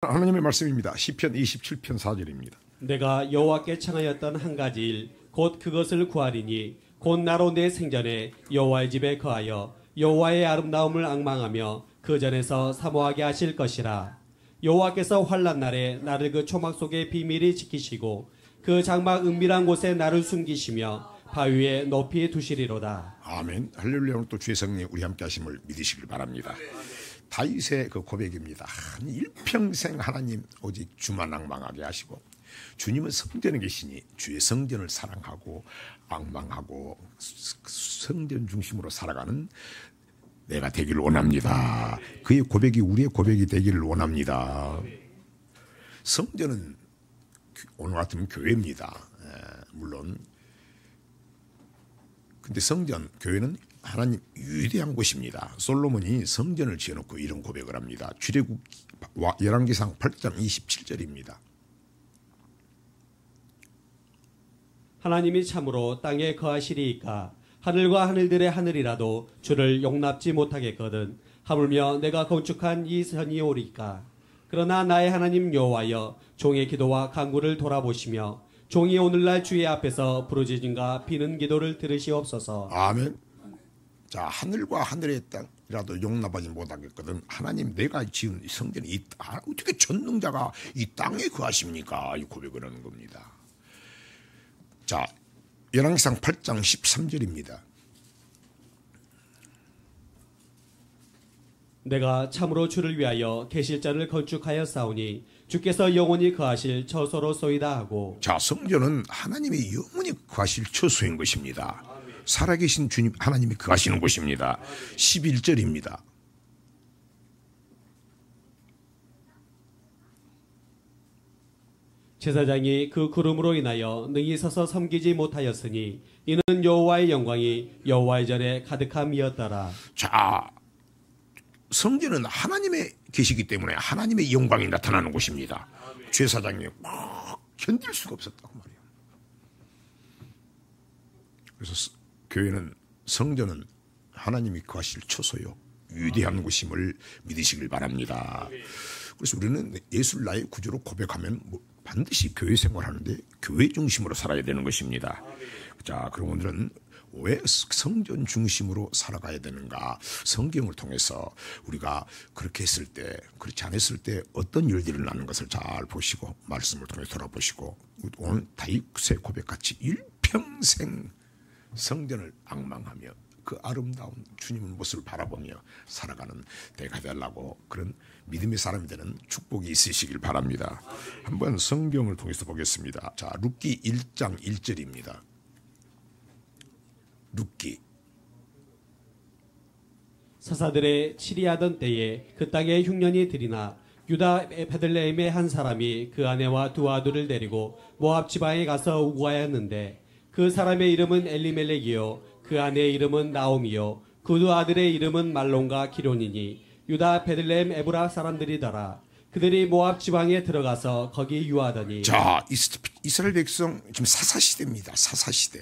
하나님의 말씀입니다. 시편 27편 4절입니다. 내가 여호와께 청하였던 한 가지 일 곧 그것을 구하리니 곧 나로 내 생전에 여호와의 집에 거하여 여호와의 아름다움을 앙망하며 그 전에서 사모하게 하실 것이라. 여호와께서 환난 날에 나를 그 초막 속에 비밀히 지키시고 그 장막 은밀한 곳에 나를 숨기시며 바위에 높이 두시리로다. 아멘. 할렐루야. 오늘 또 주의 성령 우리 함께 하심을 믿으시길 바랍니다. 다윗의 그 고백입니다. 일평생 하나님 오직 주만 앙망하게 하시고, 주님은 성전에 계시니 주의 성전을 사랑하고 앙망하고 성전 중심으로 살아가는 내가 되기를 원합니다. 그의 고백이 우리의 고백이 되기를 원합니다. 성전은 오늘 같으면 교회입니다. 물론 근데 성전, 교회는 하나님 위대한 곳입니다. 솔로몬이 성전을 지어놓고 이런 고백을 합니다. 출애굽 열왕기상 8장 27절입니다. 하나님이 참으로 땅에 거하시리이까 하늘과 하늘들의 하늘이라도 주를 용납지 못하겠거든. 하물며 내가 건축한 이 선이 오리까. 그러나 나의 하나님 여호와여, 종의 기도와 간구를 돌아보시며 종이 오늘날 주의 앞에서 부르짖음과 비는 기도를 들으시옵소서. 아멘. 자, 하늘과 하늘의 땅이라도 용납하지 못하겠거든. 하나님, 내가 지은 이 성전이 어떻게 전능자가 이 땅에 거하십니까? 이 고백을 하는 겁니다. 자, 열왕기상 8장 13절입니다. 내가 참으로 주를 위하여 계실전을 건축하여 싸우니 주께서 영원히 거하실 처소로소이다 하고. 자, 성전은 하나님이 영원히 거하실 처소인 것입니다. 살아계신 주님 하나님이 거하시는 곳입니다. 11절입니다. 제사장이 그 구름으로 인하여 능히 서서 섬기지 못하였으니 이는 여호와의 영광이 여호와의 전에 가득함이었더라. 자, 성전은 하나님의 계시기 때문에 하나님의 영광이 나타나는 곳입니다. 제사장이 막 견딜 수가 없었다고 말이에요. 그래서 교회는, 성전은 하나님이 거하실 처소요 위대한 곳임을 믿으시길 바랍니다. 그래서 우리는 예수를 나의 구주로 고백하면 반드시 교회 생활하는데 교회 중심으로 살아야 되는 것입니다. 자, 그럼 오늘은 왜 성전 중심으로 살아가야 되는가? 성경을 통해서 우리가 그렇게 했을 때, 그렇지 않았을 때 어떤 일들이 일어나는 것을 잘 보시고 말씀을 통해 돌아보시고, 오늘 다윗의 고백같이 일평생 성전을 앙망하며 그 아름다운 주님의 모습을 바라보며 살아가는 때가 되려고, 그런 믿음의 사람이 되는 축복이 있으시길 바랍니다. 한번 성경을 통해서 보겠습니다. 자, 룻기 1장 1절입니다. 룻기. 사사들의 치리하던 때에 그 땅에 흉년이 들이나 유다 베들레헴의 한 사람이 그 아내와 두 아들을 데리고 모압 지방에 가서 우거하였는데, 그 사람의 이름은 엘리멜렉이요 그 아내의 이름은 나옴이요 그 두 아들의 이름은 말론과 기론이니 유다 베들레헴 에브라 사람들이더라. 그들이 모압 지방에 들어가서 거기 유하더니. 자, 이스라엘 백성 지금 사사시대입니다. 사사시대.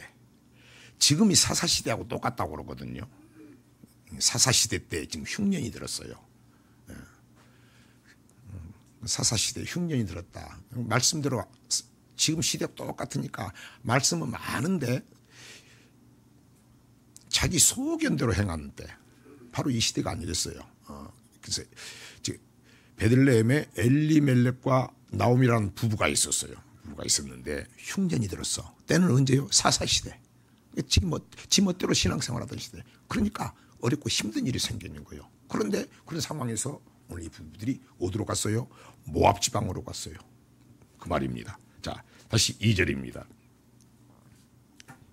지금이 사사시대하고 똑같다고 그러거든요. 사사시대 때 지금 흉년이 들었어요. 사사시대 흉년이 들었다. 말씀대로 지금 시대가 똑같으니까 말씀은 많은데 자기 소견대로 행하는데 바로 이 시대가 아니겠어요. 그래서 베들레헴에 엘리멜렉과 나옴이라는 부부가 있었어요. 부부가 있었는데 흉년이 들었어. 때는 언제요? 사사시대. 지 멋대로 신앙생활하던 시대. 그러니까 어렵고 힘든 일이 생기는 거예요. 그런데 그런 상황에서 오늘 이 부부들이 어디로 갔어요? 모압 지방으로 갔어요. 그 말입니다. 자, 다시 2절입니다.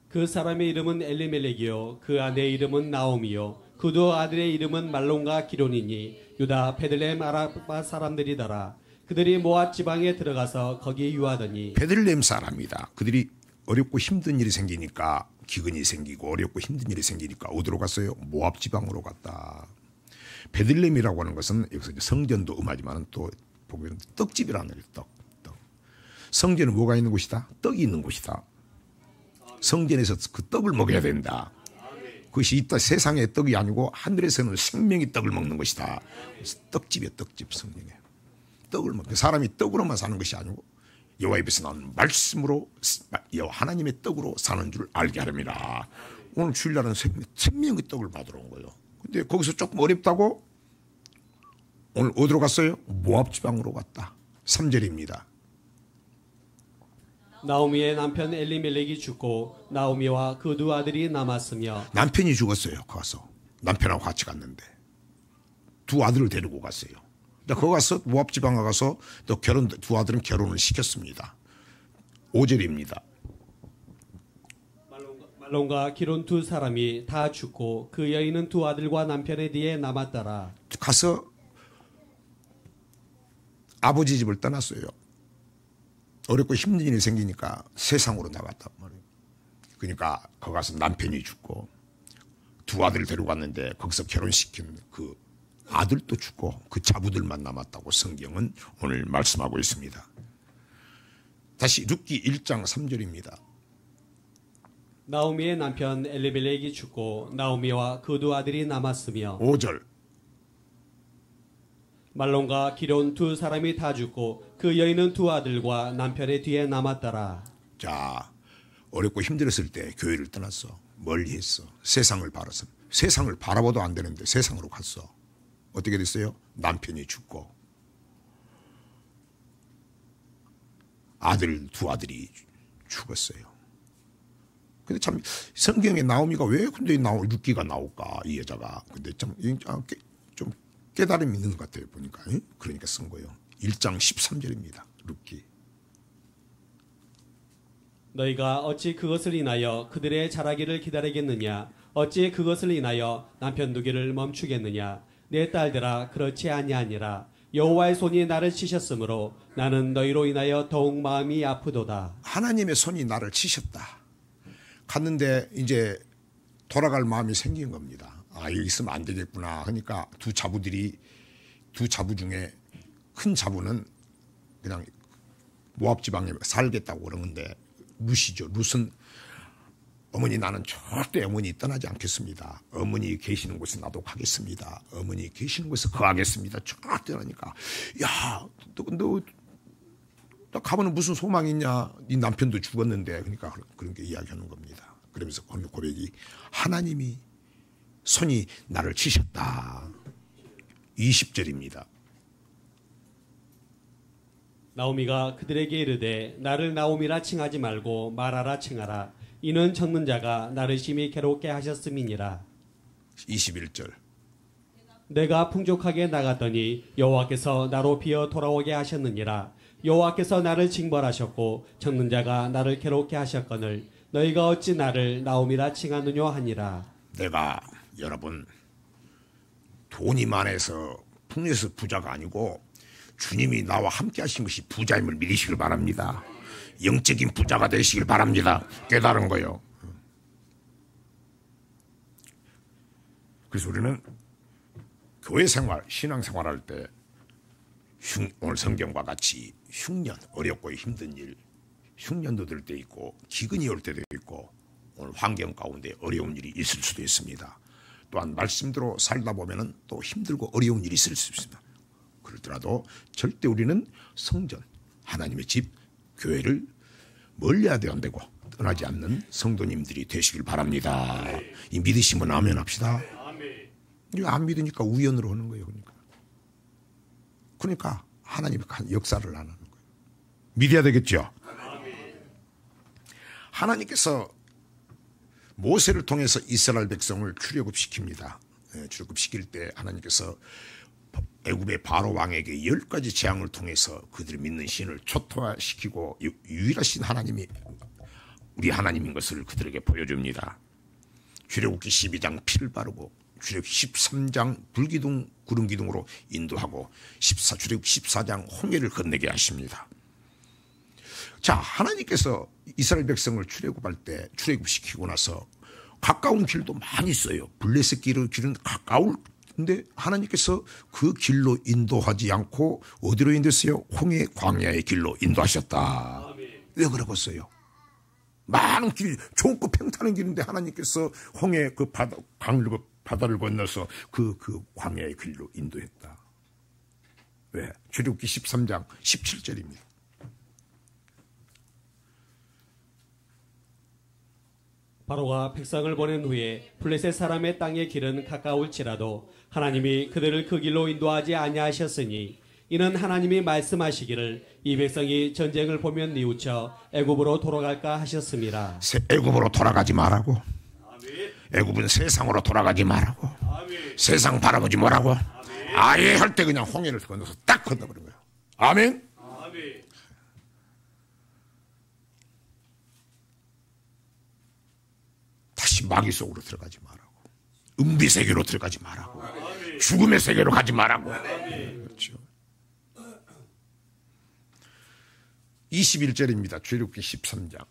그 사람의 이름은 엘리멜렉이요 그 아내의 이름은 나옴이요 그 두 아들의 이름은 말론과 기론이니 유다 베들레헴 아라바 사람들이더라. 그들이 모압 지방에 들어가서 거기 유하더니. 베들레헴 사람이다. 그들이 어렵고 힘든 일이 생기니까, 기근이 생기고 어렵고 힘든 일이 생기니까 어디로 갔어요? 모압 지방으로 갔다. 베들레헴이라고 하는 것은 여기서 이제 성전도 음하지만 또 보면 떡집이라는 거예요. 떡. 성전은 뭐가 있는 곳이다? 떡이 있는 곳이다. 성전에서 그 떡을 먹어야 된다. 그것이 있다. 세상의 떡이 아니고 하늘에서는 생명의 떡을 먹는 것이다. 떡집이에요. 떡집. 성전에 떡을 먹고 사람이 떡으로만 사는 것이 아니고 여호와 입에서 나오는 말씀으로 여호와 하나님의 떡으로 사는 줄 알게 하렵니다. 오늘 주일날은 생명의 떡을 받으러 온 거예요. 근데 거기서 조금 어렵다고 오늘 어디로 갔어요? 모압 지방으로 갔다. 3절입니다. 나오미의 남편 엘리멜렉이 죽고 나오미와 그 두 아들이 남았으며 남편이 죽었어요. 가서 남편하고 같이 갔는데 두 아들을 데리고 갔어요. 거기 가서 모압 지방에 가서 또 두 아들은 결혼을 시켰습니다. 5절입니다. 말론과 기론 두 사람이 다 죽고 그 여인은 두 아들과 남편의 뒤에 남았더라. 가서 아버지 집을 떠났어요. 어렵고 힘든 일이 생기니까 세상으로 나갔단 말이에요. 그러니까 거기 가서 남편이 죽고 두 아들을 데리고 갔는데 거기서 결혼시킨 그 아들도 죽고 그 자부들만 남았다고 성경은 오늘 말씀하고 있습니다. 다시 룻기 1장 3절입니다. 나오미의 남편 엘리멜렉이 죽고 나오미와 그 두 아들이 남았으며 5절 말론과 기론 두 사람이 다 죽고 그 여인은 두 아들과 남편의 뒤에 남았더라. 자, 어렵고 힘들었을 때 교회를 떠났어. 멀리 했어. 세상을 바라서. 세상을 바라봐도 안 되는데 세상으로 갔어. 어떻게 됐어요? 남편이 죽고 두 아들이 죽었어요. 근데 참 성경에 나오미가 왜 근데 룻기가 나올까 이 여자가. 근데 좀 깨달음이 있는 것 같아요 보니까. 그러니까 쓴 거예요. 1장 13절입니다. 룻기. 너희가 어찌 그것을 인하여 그들의 자라기를 기다리겠느냐? 어찌 그것을 인하여 남편 두기를 멈추겠느냐? 내 딸들아 그렇지 아니하니라. 여호와의 손이 나를 치셨으므로 나는 너희로 인하여 더욱 마음이 아프도다. 하나님의 손이 나를 치셨다. 갔는데 이제 돌아갈 마음이 생긴 겁니다. 아, 여기 있으면 안 되겠구나. 그러니까 두 자부 중에 큰 자부는 그냥 모압 지방에 살겠다고 그러는데 룻이죠. 룻은 어머니 나는 절대 어머니 떠나지 않겠습니다. 어머니 계시는 곳에 나도 가겠습니다. 어머니 계시는 곳에 거하겠습니다. 절대 하니까 야, 너 가면은 무슨 소망이 있냐. 네 남편도 죽었는데. 그러니까 그런 게 이야기하는 겁니다. 그러면서 오늘 고백이 하나님이 손이 나를 치셨다. 20절입니다. 나오미가 그들에게 이르되 나를 나오미라 칭하지 말고 마라라 칭하라. 이는 적는 자가 나를 심히 괴롭게 하셨음이니라. 21절. 내가 풍족하게 나갔더니 여호와께서 나로 비어 돌아오게 하셨느니라. 여호와께서 나를 징벌하셨고 적는 자가 나를 괴롭게 하셨거늘 너희가 어찌 나를 나오미라 칭하느뇨 하니라. 내가 여러분 돈이 많아서 풍요해서 부자가 아니고 주님이 나와 함께 하신 것이 부자임을 믿으시길 바랍니다. 영적인 부자가 되시길 바랍니다. 깨달은 거요. 그래서 우리는 교회 생활, 신앙 생활할 때 오늘 성경과 같이 흉년, 어렵고 힘든 일, 흉년도 들 때 있고 기근이 올 때도 있고 오늘 환경 가운데 어려운 일이 있을 수도 있습니다. 또한 말씀대로 살다 보면은 또 힘들고 어려운 일이 있을 수 있습니다. 그렇더라도 절대 우리는 성전, 하나님의 집, 교회를 멀리하되 안 되고 떠나지 않는 성도님들이 되시길 바랍니다. 이 믿으시면 아멘 합시다. 이거 안 믿으니까 우연으로 하는 거예요. 그러니까 하나님이 역사를 안 하는 거예요. 믿어야 되겠죠. 하나님께서 모세를 통해서 이스라엘 백성을 출애굽시킵니다. 출애굽시킬 때 하나님께서 애굽의 바로 왕에게 10가지 재앙을 통해서 그들이 믿는 신을 초토화시키고 유일하신 하나님이 우리 하나님인 것을 그들에게 보여줍니다. 출애굽기 12장 피를 바르고 출애굽기 13장 불기둥 구름기둥으로 인도하고 출애굽기 14장 홍해를 건너게 하십니다. 자, 하나님께서 이스라엘 백성을 출애굽시키고 나서 가까운 길도 많이 있어요. 블레셋 길은 가까운데 하나님께서 그 길로 인도하지 않고 어디로 인도했어요? 홍해 광야의 길로 인도하셨다. 왜 그러겠어요? 많은 길, 좁고 평탄한 길인데 하나님께서 홍해 그 바다를 건너서 그 광야의 길로 인도했다. 왜? 출애굽기 13장 17절입니다. 바로가 백성을 보낸 후에 블레셋 사람의 땅의 길은 가까울지라도 하나님이 그들을 그 길로 인도하지 아니하셨으니 이는 하나님이 말씀하시기를 이 백성이 전쟁을 보면 뉘우쳐 애굽으로 돌아갈까 하셨습니다. 애굽으로 돌아가지 말라고. 애굽은 세상으로 돌아가지 말라고. 세상 바라보지 말라고. 아예 할 때 그냥 홍해를 건너서 딱 건너버린 거예요. 아멘. 다시 마귀 속으로 들어가지 말라고. 은비 세계로 들어가지 말라고. 죽음의 세계로 가지 말라고. 그렇죠. 21절입니다. 출애굽기 13장.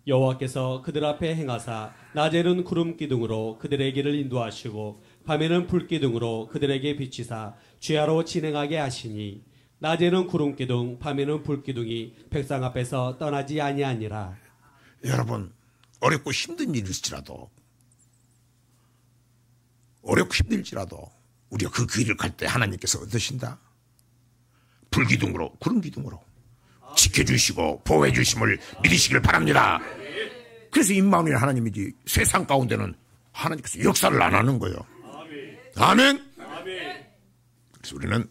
여호와께서 그들 앞에 행하사 낮에는 구름 기둥으로 그들의 길을 인도하시고 밤에는 불 기둥으로 그들에게 비치사 주야로 진행하게 하시니 낮에는 구름 기둥 밤에는 불 기둥이 백성 앞에서 떠나지 아니하니라. 여러분, 어렵고 힘든 일일지라도 어렵고 힘들지라도 우리가 그 길을 갈 때 하나님께서 어떠신다? 불기둥으로 구름 기둥으로 지켜주시고 보호해 주심을 믿으시길 바랍니다. 그래서 임마누엘 하나님이지 세상 가운데는 하나님께서 역사를 안 하는 거예요. 아멘. 그래서 우리는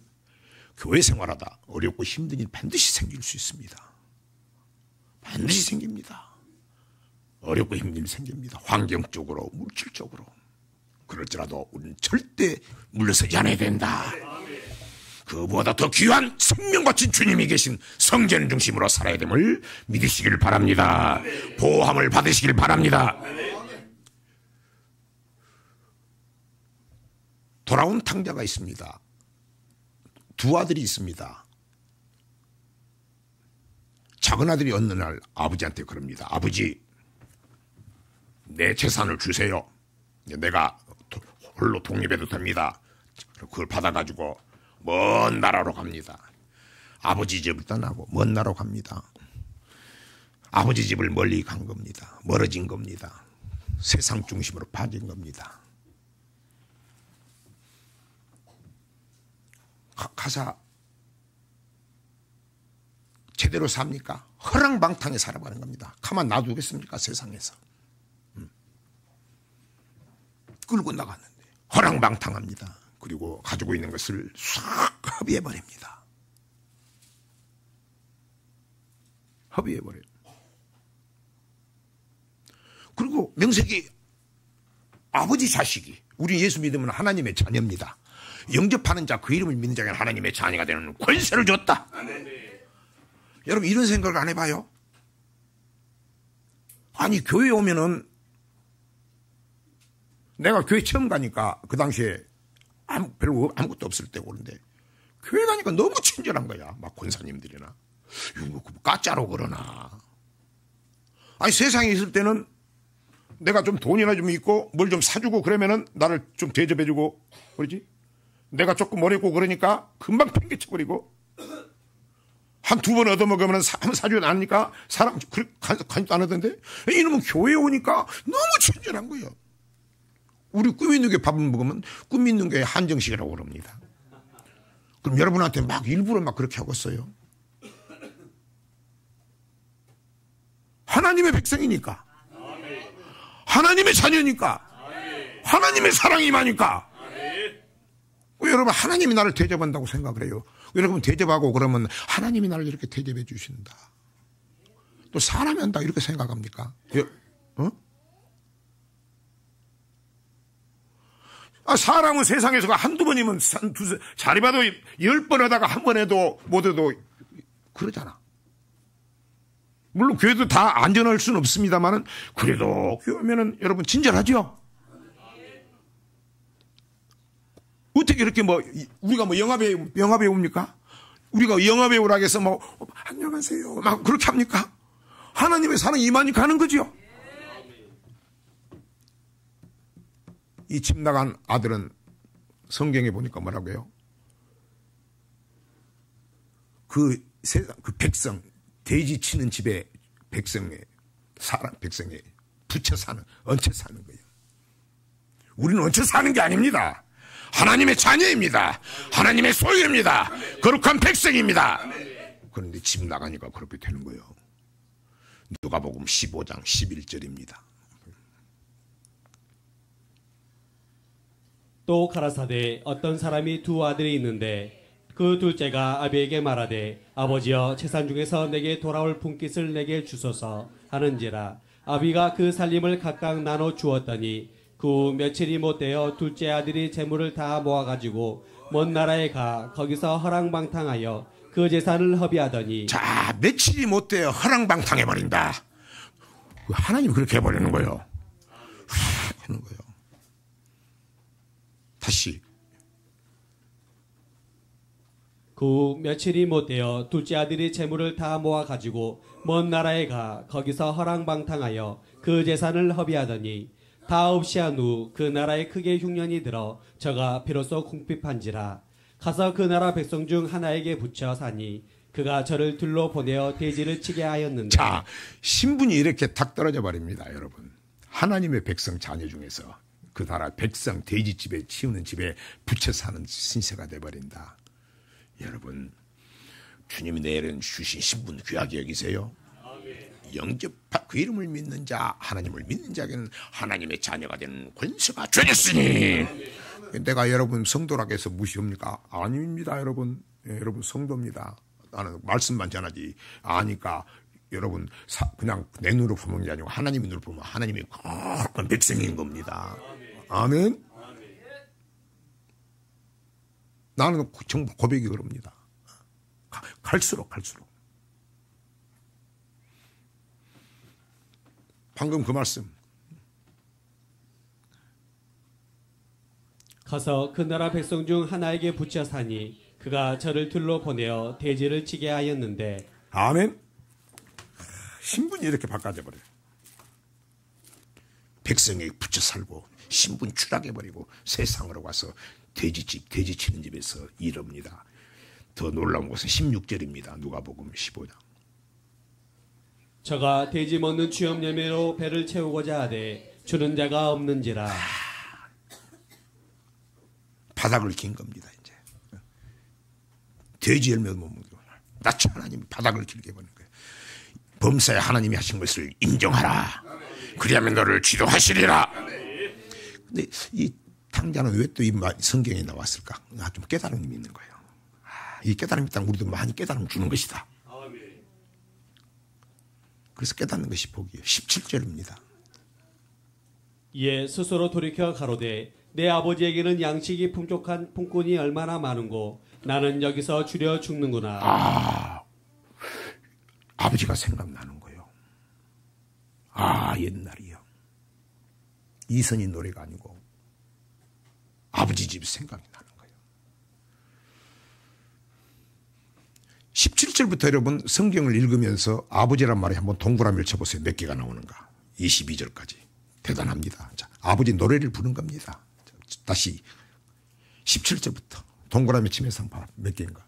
교회 생활하다 어렵고 힘든 일 반드시 생길 수 있습니다. 반드시 생깁니다. 어렵고 힘든 일 생깁니다. 환경적으로 물질적으로. 그럴지라도 우리는 절대 물러서지 않아야 된다. 그보다 더 귀한 생명같은 주님이 계신 성전 중심으로 살아야 됨을 믿으시길 바랍니다. 보호함을 받으시길 바랍니다. 돌아온 탕자가 있습니다. 두 아들이 있습니다. 작은 아들이 어느 날 아버지한테 그럽니다. 아버지, 내 재산을 주세요. 내가 홀로 독립해도 됩니다. 그걸 받아가지고 먼 나라로 갑니다. 아버지 집을 떠나고 먼 나라로 갑니다. 아버지 집을 멀리 간 겁니다. 멀어진 겁니다. 세상 중심으로 빠진 겁니다. 가사 제대로 삽니까? 허랑방탕에 살아가는 겁니다. 가만 놔두겠습니까? 세상에서. 끌고 나갔는데 허랑방탕합니다. 그리고 가지고 있는 것을 싹 허비해버립니다. 허비해버려요. 그리고 명색이 아버지 자식이, 우리 예수 믿으면 하나님의 자녀입니다. 영접하는 자, 그 이름을 믿는 자에게는 하나님의 자녀가 되는 권세를 줬다. 여러분, 이런 생각을 안 해봐요? 아니, 교회에 오면은 내가 교회 처음 가니까 그 당시에 별로 아무것도 없을 때고 그런데 교회 가니까 너무 친절한 거야. 막 권사님들이나 이거 가짜로 그러나. 아니, 세상에 있을 때는 내가 좀 돈이나 좀 있고 뭘 좀 사주고 그러면은 나를 좀 대접해주고 그러지. 내가 조금 어렵고 그러니까 금방 팽개쳐버리고 한 두 번 얻어먹으면 한번 사주지 않으니까 사람 관심도 안 하던데, 이놈은 교회에 오니까 너무 친절한 거예요. 우리 꿈 있는 게 밥을 먹으면 꿈 있는 게 한정식이라고 그럽니다. 그럼 여러분한테 막 일부러 막 그렇게 하고 있어요. 하나님의 백성이니까, 하나님의 자녀니까, 하나님의 사랑이 임하니까. 여러분, 하나님이 나를 대접한다고 생각을 해요. 여러분, 대접하고 그러면 하나님이 나를 이렇게 대접해 주신다. 또 사람이 한다 이렇게 생각합니까? 사람은 세상에서 한두 번이면 자리 봐도 10번 하다가 한 번 해도 못 해도 그러잖아. 물론 교회도 다 안전할 수는 없습니다만은 그래도 교회 오면은 여러분 친절하죠? 어떻게 이렇게 우리가 영화배우입니까? 우리가 영화배우라고 해서 안녕하세요 막 그렇게 합니까? 하나님의 사랑이 임하니까 하는 거죠. 이 집 나간 아들은 성경에 보니까 뭐라고 해요? 그 백성, 돼지 치는 집의 백성에 얹혀 사는 거예요. 우리는 얹혀 사는 게 아닙니다. 하나님의 자녀입니다. 하나님의 소유입니다. 거룩한 백성입니다. 그런데 집 나가니까 그렇게 되는 거예요. 누가복음 15장 11절입니다. 또 가라사대 어떤 사람이 두 아들이 있는데 그 둘째가 아비에게 말하되 아버지여 재산 중에서 내게 돌아올 분깃을 내게 주소서 하는지라. 아비가 그 살림을 각각 나눠 주었더니 그 후 며칠이 못되어 둘째 아들이 재물을 다 모아가지고 먼 나라에 가 거기서 허랑방탕하여 그 재산을 허비하더니. 자, 며칠이 못되어 허랑방탕해버린다. 하나님이 그렇게 해버리는 거예요. 하는 거예요. 다시. 그 후 며칠이 못되어 둘째 아들이 재물을 다 모아가지고 먼 나라에 가 거기서 허랑방탕하여 그 재산을 허비하더니 다 없이 한 후 그 나라에 크게 흉년이 들어 저가 비로소 궁핍한지라. 가서 그 나라 백성 중 하나에게 붙여 사니 그가 저를 들로 보내어 돼지를 치게 하였는데. 자, 신분이 이렇게 탁 떨어져 버립니다, 여러분. 하나님의 백성 자녀 중에서 그 나라 백성 돼지집에 치우는 집에 붙여 사는 신세가 돼버린다. 여러분, 주님이 내려 주신 신분 귀하게 여기세요. 영접 그 이름을 믿는 자, 하나님을 믿는 자에게는 하나님의 자녀가 되는 권세가 주어졌으니. 내가 여러분 성도라고 해서 무시합니까? 아닙니다, 여러분. 예, 여러분 성도입니다. 나는 말씀만 전하지. 아니까 여러분 그냥 내 눈으로 보는 게 아니고 하나님의 눈으로 보면 하나님이 거룩한 백성인 겁니다. 아멘. 나는 정말 고백이 그럽니다. 갈수록 방금 그 말씀. 가서 그 나라 백성 중 하나에게 붙여 사니 그가 저를 들로 보내어 돼지를 치게 하였는데. 아멘. 신분이 이렇게 바꿔져 버려요. 백성에게 붙여 살고 신분 추락해버리고 세상으로 가서 돼지집, 돼지 치는 집에서 일합니다. 더 놀라운 것은 16절입니다. 누가복음 15장. 저가 돼지 먹는 취업 열매로 배를 채우고자 하되 주는 자가 없는지라. 바닥을 긴 겁니다. 이제 돼지 열매 못 먹고 나처 하나님이 바닥을 길게 버는 거예요. 범사에 하나님이 하신 것을 인정하라. 그리하면 너를 지도하시리라. 근데 이 탕자는 왜 또 이 성경에 나왔을까? 좀 깨달음이 있는 거예요. 이 깨달음이 있다면 우리도 많이 깨달음 주는 것이다. 그래서 깨닫는 것이 복이에요. 17절입니다. 이에 스스로 돌이켜 가로되 내 아버지에게는 양식이 풍족한 품꾼이 얼마나 많은고 나는 여기서 줄여 죽는구나. 아버지가 생각나는 거예요. 옛날이요. 이선희 노래가 아니고 아버지 집 생각이 나는 거예요. 17절부터 여러분 성경을 읽으면서 아버지란 말에 한번 동그라미를 쳐보세요. 몇 개가 나오는가. 22절까지. 대단합니다. 자, 아버지 노래를 부른 겁니다. 다시 17절부터 동그라미 치면서 한번 몇 개인가.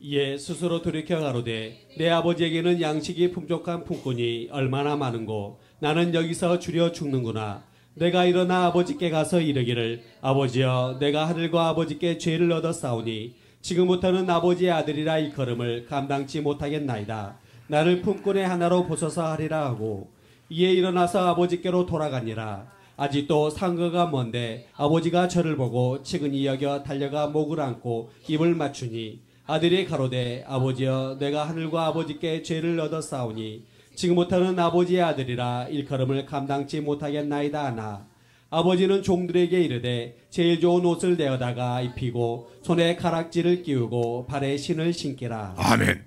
이에 스스로 돌이켜 가로되 내 아버지에게는 양식이 풍족한 품꾼이 얼마나 많은고 나는 여기서 줄여 죽는구나. 내가 일어나 아버지께 가서 이르기를 아버지여 내가 하늘과 아버지께 죄를 얻었사오니 지금부터는 아버지의 아들이라 일컬음을 감당치 못하겠나이다. 나를 품꾼의 하나로 보소서 하리라 하고 이에 일어나서 아버지께로 돌아가니라. 아직도 상거가 먼데 아버지가 저를 보고 측은히 여겨 달려가 목을 안고 입을 맞추니 아들이 가로되 아버지여 내가 하늘과 아버지께 죄를 얻었사오니 지금부터는 아버지의 아들이라 일컬음을 감당치 못하겠나이다 하나 아버지는 종들에게 이르되 제일 좋은 옷을 내어다가 입히고 손에 가락지를 끼우고 발에 신을 신기라. 아멘.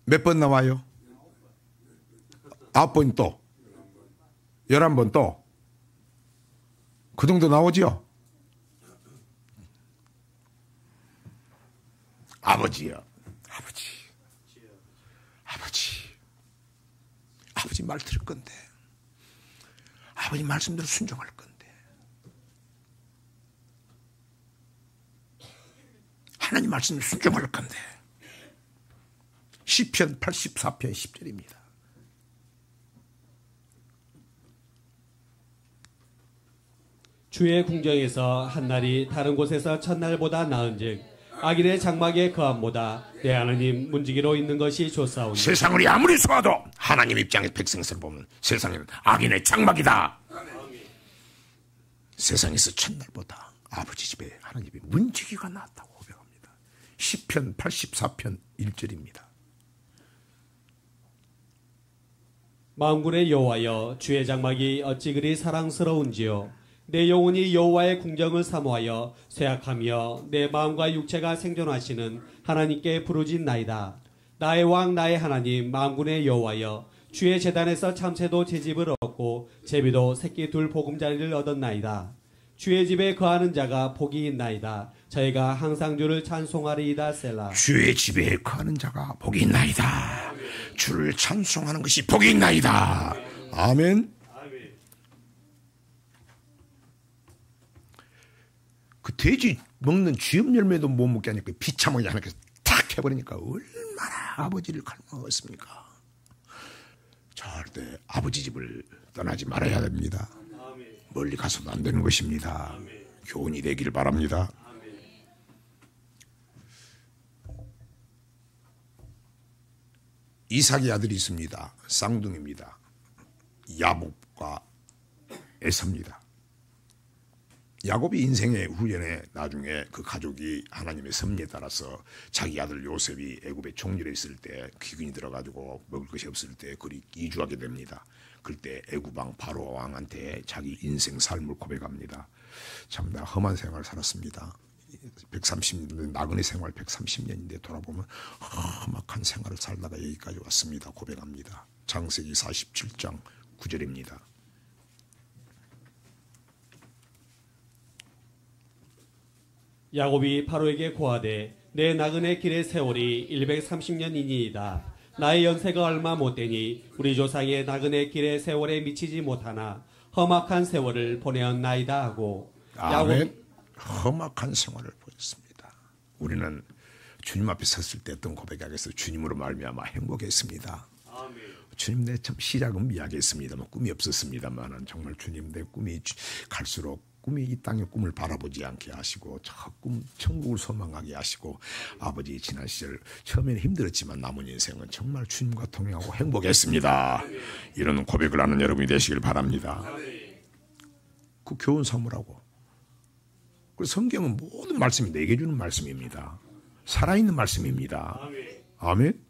몇 번 나와요? 9번 또 11번 또 그 정도 나오지요? 아버지요. 아버지 말 들을 건데 아버지 말씀대로 순종할 건데 하나님 말씀대로 순종할 건데 시편 84편 10절입니다. 주의 궁정에서 한날이 다른 곳에서 첫날보다 나은즉 악인의 장막에 거함보다 내 하나님 문지기로 있는 것이 좋사오니 세상을 아무리 소화도 하나님 입장에서 백성을 보면 세상에는 악인의 장막이다. 세상에서 첫날보다 아버지 집에 하나님의 문지기가 나왔다고 고백합니다. 시편 84편 1절입니다. 만군의 여호와여 주의 장막이 어찌 그리 사랑스러운지요. 내 영혼이 여호와의 궁정을 사모하여 쇠약하며 내 마음과 육체가 생존하시는 하나님께 부르짖나이다. 나의 왕 나의 하나님 만군의 여호와여 주의 제단에서 참새도 제 집을 얻고 제비도 새끼 둘 보금자리를 얻었나이다. 주의 집에 거하는 자가 복이 있나이다. 저희가 항상 주를 찬송하리이다. 셀라. 주의 집에 거하는 자가 복이 있나이다. 주를 찬송하는 것이 복이 있나이다. 아멘. 그 돼지 먹는 쥐염 열매도 못 먹게 하니까 비참하게 하니까 탁 해버리니까 얼마나 아버지를 갈망하겠습니까? 절대 아버지 집을 떠나지 말아야 됩니다. 멀리 가서도 안 되는 것입니다. 교훈이 되기를 바랍니다. 이삭의 아들이 있습니다. 쌍둥이입니다. 야곱과 에서입니다. 야곱이 인생의 후년에 나중에 그 가족이 하나님의 섭리에 따라서 자기 아들 요셉이 애굽에 총리로 있을 때 기근이 들어가지고 먹을 것이 없을 때 그리 이주하게 됩니다. 그때 애굽 왕 바로 왕한테 자기 인생 삶을 고백합니다. 참 나 험한 생활을 살았습니다. 130년 나그네 생활 130년인데 돌아보면 험악한 생활을 살다가 여기까지 왔습니다. 고백합니다. 창세기 47장 9절입니다. 야곱이 바로에게 고하되 내 나그네 길의 세월이 130년이니이다. 나의 연세가 얼마 못되니 우리 조상의 나그네 길의 세월에 미치지 못하나 험악한 세월을 보내었나이다 하고 아멘. 험악한 생활을 보냈습니다. 우리는 주님 앞에 섰을 때 어떤 고백하겠어요? 주님으로 말미암아 행복했습니다. 아멘. 주님 내 참 시작은 미약했습니다만 꿈이 없었습니다만 정말 주님 내 꿈이 갈수록 꿈이 이 땅의 꿈을 바라보지 않게 하시고 자꾸 천국을 소망하게 하시고 아버지 지난 시절 처음에는 힘들었지만 남은 인생은 정말 주님과 동행하고 행복했습니다. 이런 고백을 하는 여러분이 되시길 바랍니다. 그 교훈 삼으라고. 그래서 성경은 모든 말씀이 내게 주는 말씀입니다. 살아있는 말씀입니다. 아멘.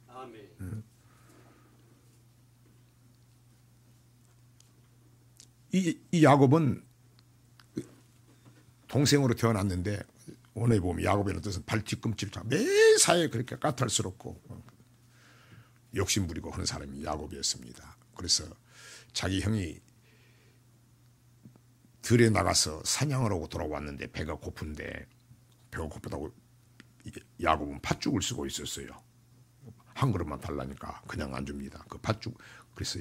이 야곱은 동생으로 태어났는데 오늘 보면 야곱의 뜻은 발 뒤꿈치를 매사에 그렇게 까탈스럽고 욕심부리고 하는 사람이 야곱이었습니다. 그래서 자기 형이 들에 나가서 사냥을 하고 돌아왔는데 배가 고픈데 배가 고프다고 야곱은 팥죽을 쓰고 있었어요. 한 그릇만 달라니까 그냥 안 줍니다. 그 팥죽. 그래서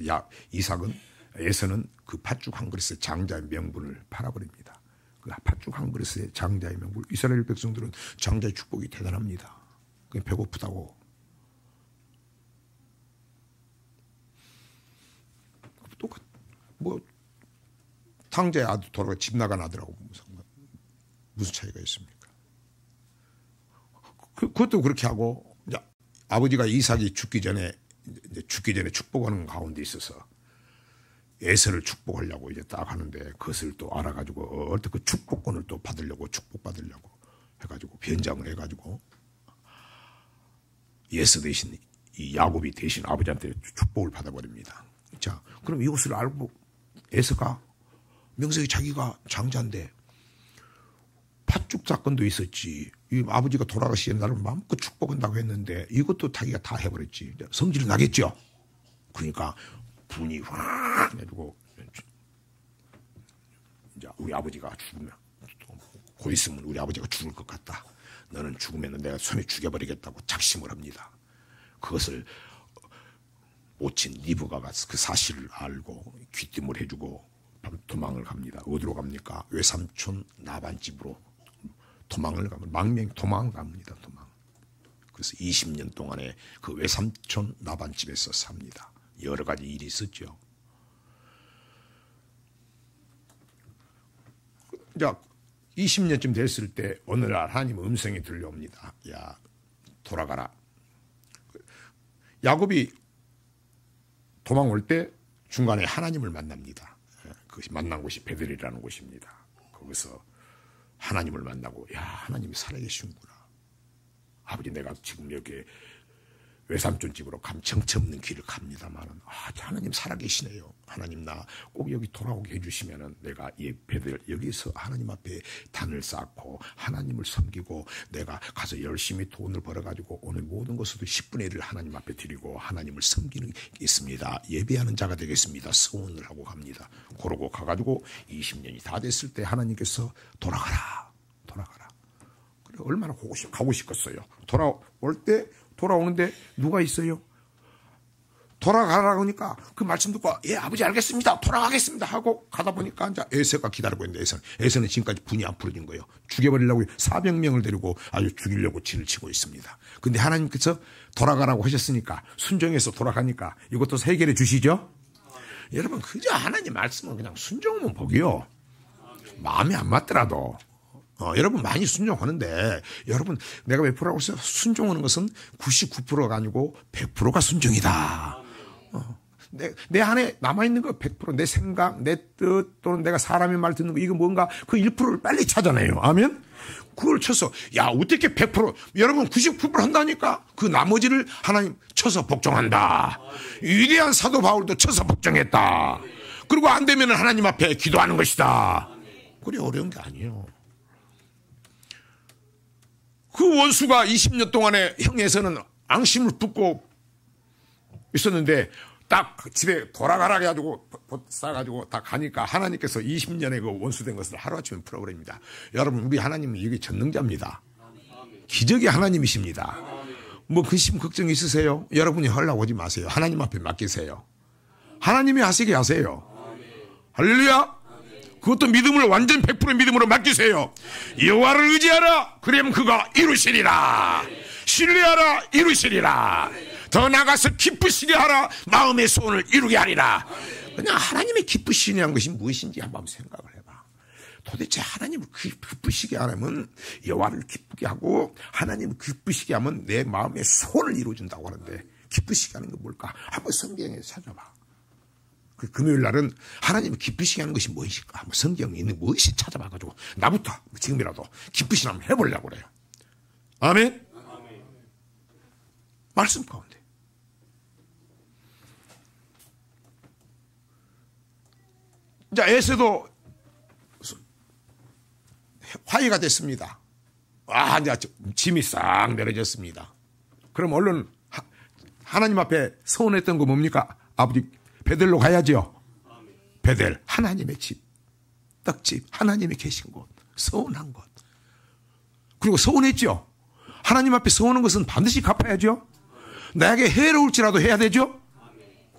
에서는 그 팥죽 한 그릇의 장자의 명분을 팔아버립니다. 그 팥죽 한 그릇의 장자의 명분. 이스라엘 백성들은 장자의 축복이 대단합니다. 그냥 배고프다고. 똑같 뭐 탕자의 아들 돌아가 집 나간 아들하고 무슨 차이가 있습니까? 그것도 그렇게 하고 이제 아버지가 이삭이 죽기 전에 축복하는 가운데 있어서 에서를 축복하려고 이제 딱 하는데 그것을 또 알아가지고 어떻게 그 축복권을 또 축복받으려고 해가지고 변장을 해가지고 에서 대신 이 야곱이 대신 아버지한테 축복을 받아버립니다. 자, 그럼 이것을 알고 에서가 명색이 자기가 장자인데 팥죽 사건도 있었지. 이 아버지가 돌아가시는 날을 마음껏 축복한다고 했는데 이것도 자기가 다 해버렸지. 성질 나겠죠. 그러니까 분이 확 해가지고 이제 우리 아버지가 죽으면 곧 있으면 우리 아버지가 죽을 것 같다. 너는 죽으면 내가 손에 죽여버리겠다고 작심을 합니다. 그것을 모친 리브가 가서 그 사실을 알고 귀띔을 해주고 도망을 갑니다. 어디로 갑니까? 외삼촌 나반 집으로 도망을 가면 도망을 갑니다. 도망. 그래서 20년 동안에 그 외삼촌 나반 집에서 삽니다. 여러 가지 일이 있었죠. 이제 20년쯤 됐을 때 어느 날 하나님 음성이 들려옵니다. 야, 돌아가라. 야곱이 도망올 때 중간에 하나님을 만납니다. 그것이 만난 곳이 베델이라는 곳입니다. 거기서 하나님을 만나고, 야, 하나님이 살아계시는구나. 아버지, 내가 지금 여기 외삼촌 집으로 정처 없는 길을 갑니다만, 하나님 살아계시네요. 하나님, 나 꼭 여기 돌아오게 해주시면은 내가 이 베델 여기서 하나님 앞에 단을 쌓고 하나님을 섬기고 내가 가서 열심히 돈을 벌어가지고 오늘 모든 것으로 10분의 1을 하나님 앞에 드리고 하나님을 섬기는 게 있습니다. 예배하는 자가 되겠습니다. 서원을 하고 갑니다. 그러고 가가지고 20년이 다 됐을 때 하나님께서 돌아가라. 그래, 얼마나 가고 싶겠어요. 돌아오는데 누가 있어요? 돌아가라고 하니까 그 말씀 듣고, 예, 아버지 알겠습니다. 돌아가겠습니다. 하고 가다 보니까 이제 에서가 기다리고 있는데 에서는 지금까지 분이 안 풀어진 거예요. 죽여버리려고 400명을 데리고 아주 죽이려고 진을 치고 있습니다. 근데 하나님께서 돌아가라고 하셨으니까 순종해서 돌아가니까 이것도 해결해 주시죠? 여러분, 그저 하나님 말씀은 그냥 순종하면 복이요. 마음에 안 맞더라도. 여러분 많이 순종하는데, 여러분 내가 몇 프로라고 했어요? 순종하는 것은 99%가 아니고 100%가 순종이다. 내 안에 남아있는 거 100%, 내 생각, 내 뜻, 또는 내가 사람의 말 듣는 거, 이거 뭔가 그 1%를 빨리 찾아내요. 아멘? 그걸 쳐서, 야, 어떻게 100%, 여러분 99% 한다니까? 그 나머지를 하나님 쳐서 복종한다. 위대한 사도 바울도 쳐서 복종했다. 그리고 안 되면 하나님 앞에 기도하는 것이다. 그래, 어려운 게 아니에요. 그 원수가 20년 동안에 형에서는 앙심을 붓고 있었는데 딱 집에 돌아가라 해가지고 싸가지고 다 가니까 하나님께서 20년의 그 원수된 것을 하루아침에 풀어버립니다. 여러분, 우리 하나님은 여기 전능자입니다. 기적의 하나님이십니다. 뭐 근심 걱정 있으세요? 여러분이 하려고 하지 마세요. 하나님 앞에 맡기세요. 하나님이 하시게 하세요. 할렐루야. 그것도 믿음을 완전 100% 믿음으로 맡기세요. 여호와를 의지하라. 그러면 그가 이루시리라. 신뢰하라. 이루시리라. 더 나가서 기쁘시게 하라. 마음의 소원을 이루게 하리라. 그냥 하나님의 기쁘시냐는 것이 무엇인지 한번 생각을 해봐. 도대체 하나님을 기쁘시게 하려면 여호와를 기쁘게 하고 하나님을 기쁘시게 하면 내 마음의 소원을 이루어준다고 하는데 기쁘시게 하는 건 뭘까? 한번 성경에 찾아봐. 그 금요일 날은 하나님을 기쁘시게 하는 것이 무엇일까? 한번 성경에 있는 무엇이 찾아봐가지고 나부터 지금이라도 기쁘시게 한번 해보려고 그래요. 아멘? 말씀 가운데. 자, 에서도 화해가 됐습니다. 이제 짐이 싹 내려졌습니다. 그럼 얼른 하나님 앞에 서원했던 거 뭡니까? 아버지, 베델로 가야죠. 베델, 하나님의 집, 떡집, 하나님이 계신 곳, 서원한 곳. 그리고 서원했죠. 하나님 앞에 서원한 것은 반드시 갚아야죠. 나에게 해로울지라도 해야 되죠.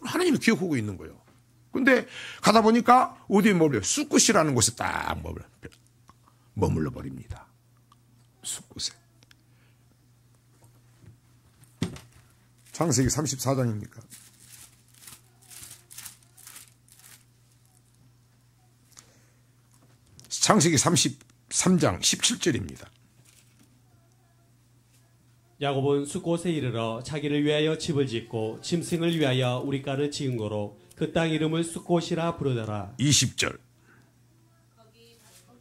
하나님이 기억하고 있는 거예요. 근데 가다 보니까 어디에 머물러? 숫굿이라는 곳에 딱 머물러 버립니다. 숫굿에. 창세기 34장입니까? 창세기 33장 17절입니다. 야곱은 숫곳에 이르러 자기를 위하여 집을 짓고 짐승을 위하여 우리가를 지은 거로 그 땅 이름을 숫곳이라 부르더라. 20절.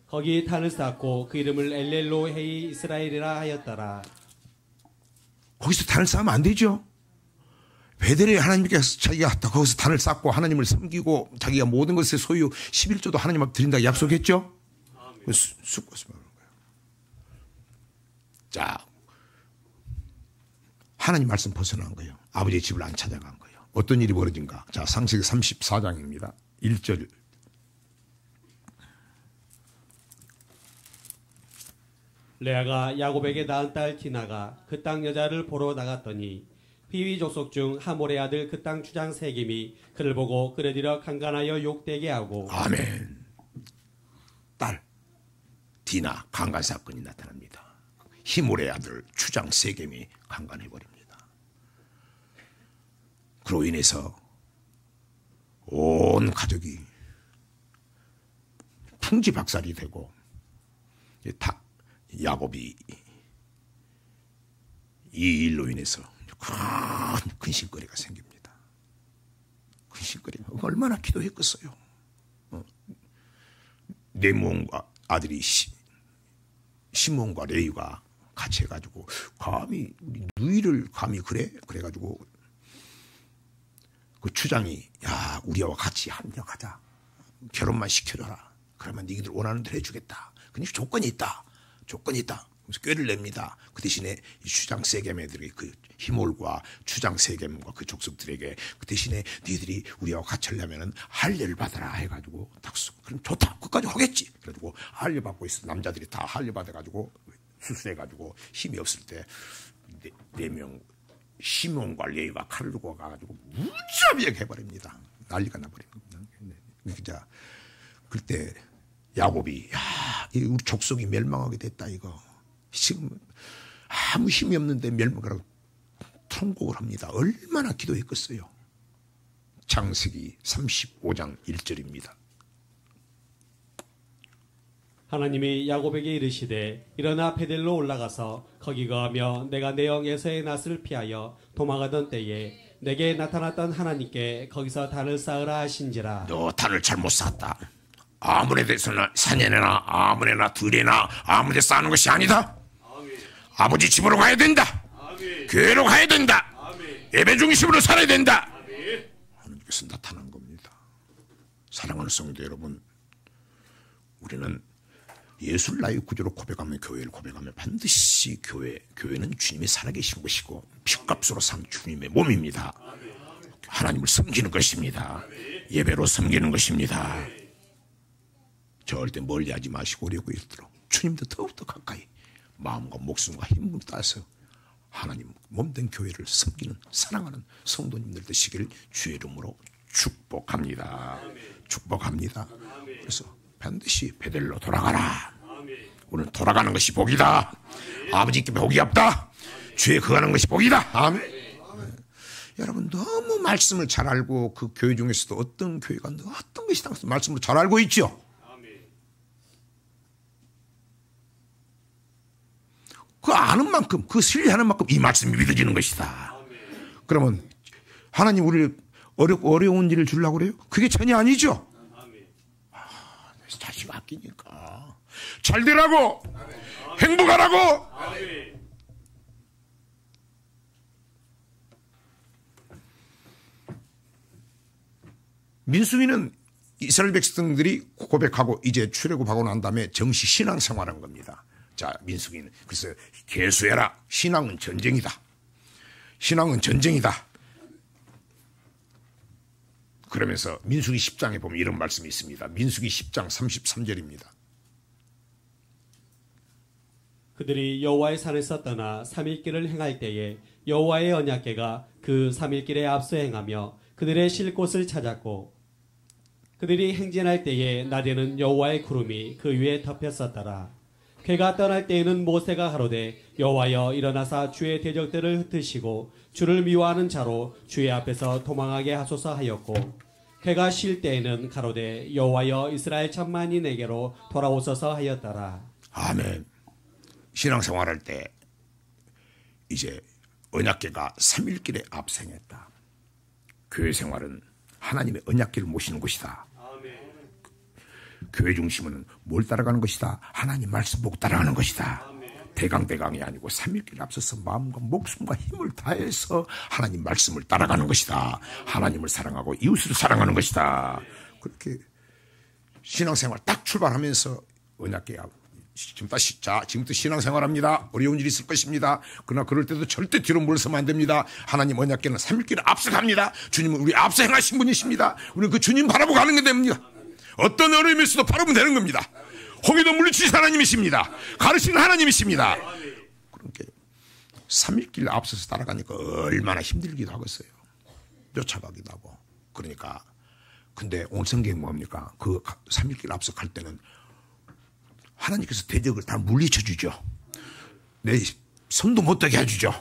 거기 단을 쌓고 그 이름을 엘렐로헤이 이스라엘이라 하였더라. 거기서 단을 쌓으면 안 되죠. 베델에 하나님께서 자기가 거기서 단을 쌓고 하나님을 섬기고 자기가 모든 것의 소유 11조도 하나님 앞에 드린다고 약속했죠. 숫곳을 말하는 거예요. 자, 하나님 말씀 벗어난 거예요. 아버지의 집을 안 찾아간 거예요. 어떤 일이 벌어진가? 자, 창세기 34장입니다. 1절. 레아가 야곱에게 낳은 딸 디나가 그 땅 여자를 보러 나갔더니 비위 족속 중 하몰의 아들 그 땅 주장 세겜이 그를 보고 끌어들여 강간하여 욕되게 하고. 아멘. 딸 디나 강간 사건이 나타납니다. 히몰의 아들 주장 세겜이 강간해버립니다. 그로 인해서 온 가족이 풍지박살이 되고 야곱이 이 일로 인해서 큰 근심거리가 생깁니다. 근심거리가 얼마나 기도했겠어요. 레몬과 아들이 시몬과 레위가 같이 해가지고 감히 누이를 감히 그래가지고 그 추장이 야 우리와 같이 합력하자. 결혼만 시켜줘라. 그러면 너희들 원하는 대로 해주겠다. 근데 조건이 있다. 그래서 꾀를 냅니다. 그 대신에 이 추장 세겜애들이 그 히몰과 추장 세겜과 그 족속들에게 그 대신에 너희들이 우리와 같이 하려면은 할례를 받아라 해가지고 딱 그럼 좋다. 그까지 하겠지. 그래가지고 할례 받고 있어. 남자들이 다 할례 받아가지고 수술해가지고 힘이 없을 때 네 명 시몬과 레위가 칼을 들고 가가지고 무자비하게 해버립니다. 난리가 나버린 겁니다. 그러니까 그때 야곱이 야 우리 족속이 멸망하게 됐다 이거. 지금 아무 힘이 없는데 멸망하라고 통곡을 합니다. 얼마나 기도했겠어요. 창세기 35장 1절입니다. 하나님이 야곱에게 이르시되 일어나 베델로 올라가서 거기 거하며 내가 내 영 에서의 낯을 피하여 도망하던 때에 내게 나타났던 하나님께 거기서 단을 쌓으라 하신지라. 너 단을 잘못 쌓았다. 아무리 데서나 산에나 아무래나 들에나 아무데 쌓는 것이 아니다. 아멘. 아버지 집으로 가야 된다. 아멘. 교회로 가야 된다. 아멘. 예배 중심으로 살아야 된다. 아멘. 하나님께서 나타난 겁니다. 사랑하는 성도 여러분, 우리는 예수를 나의 구주로 고백하며 교회를 고백하며 반드시 교회는 주님이 살아계신 것이고 피값으로 산 주님의 몸입니다. 하나님을 섬기는 것입니다. 예배로 섬기는 것입니다. 절대 멀리하지 마시고 오래 구일도록 주님도 더욱더 가까이 마음과 목숨과 힘을 따서 하나님 몸된 교회를 섬기는 사랑하는 성도님들 되시길 주의 이름으로 축복합니다. 축복합니다. 그래서 반드시 베델로 돌아가라. 오늘 돌아가는 것이 복이다. 아버지께 복이 없다. 주에 거하는 것이 복이다. 아멘. 여러분 너무 말씀을 잘 알고 그 교회 중에서도 어떤 교회가 어떤 것이 당해서 말씀을 잘 알고 있죠. 그 아는 만큼 그 신뢰하는 만큼 이 말씀이 믿어지는 것이다. 그러면 하나님 우리를 어려운 일을 주려고 그래요? 그게 전혀 아니죠. 자식 아끼니까 잘 되라고 행복하라고. 민수기는 이스라엘 백성들이 고백하고 이제 출애굽하고 난 다음에 정시 신앙생활한 겁니다. 자, 민수기는 그래서 계수해라. 신앙은 전쟁이다. 신앙은 전쟁이다. 그러면서 민수기 10장에 보면 이런 말씀이 있습니다. 민수기 10장 33절입니다. 그들이 여호와의 산에서 떠나 3일길을 행할 때에 여호와의 언약궤가 그 3일길에 앞서 행하며 그들의 쉴 곳을 찾았고 그들이 행진할 때에 낮에는 여호와의 구름이 그 위에 덮였었더라. 궤가 떠날 때에는 모세가 가로되 여호와여 일어나사 주의 대적들을 흩으시고 주를 미워하는 자로 주의 앞에서 도망하게 하소서 하였고 궤가 쉴 때에는 가로되 여호와여 이스라엘 천만이 내게로 돌아오소서 하였더라. 아멘. 신앙생활할 때 이제 언약궤가 3일길에 앞생했다. 교회 생활은 하나님의 언약궤를 모시는 것이다. 교회 중심은 뭘 따라가는 것이다? 하나님 말씀 보고 따라가는 것이다. 대강대강이 아니고 3일길 앞서서 마음과 목숨과 힘을 다해서 하나님 말씀을 따라가는 것이다. 하나님을 사랑하고 이웃을 사랑하는 것이다. 그렇게 신앙생활 딱 출발하면서 언약궤 지금부터 신앙생활합니다. 어려운 일이 있을 것입니다. 그러나 그럴 때도 절대 뒤로 물러서면 안 됩니다. 하나님 언약궤는 3일길을 앞서갑니다. 주님은 우리 앞서 행하신 분이십니다. 우리는 그 주님 바라보고 가는 게 됩니다. 어떤 어려움이 있어도 바라보면 되는 겁니다. 홍해도 물리치신 하나님이십니다. 가르치는 하나님이십니다. 그러니까 3일길 앞서서 따라가니까 얼마나 힘들기도 하겠어요. 쫓아가기도 하고. 그러니까 근데 오늘 성경이 뭡니까? 그 3일길 앞서 갈 때는 하나님께서 대적을 다 물리쳐 주죠. 내 손도 못 대게 해주죠.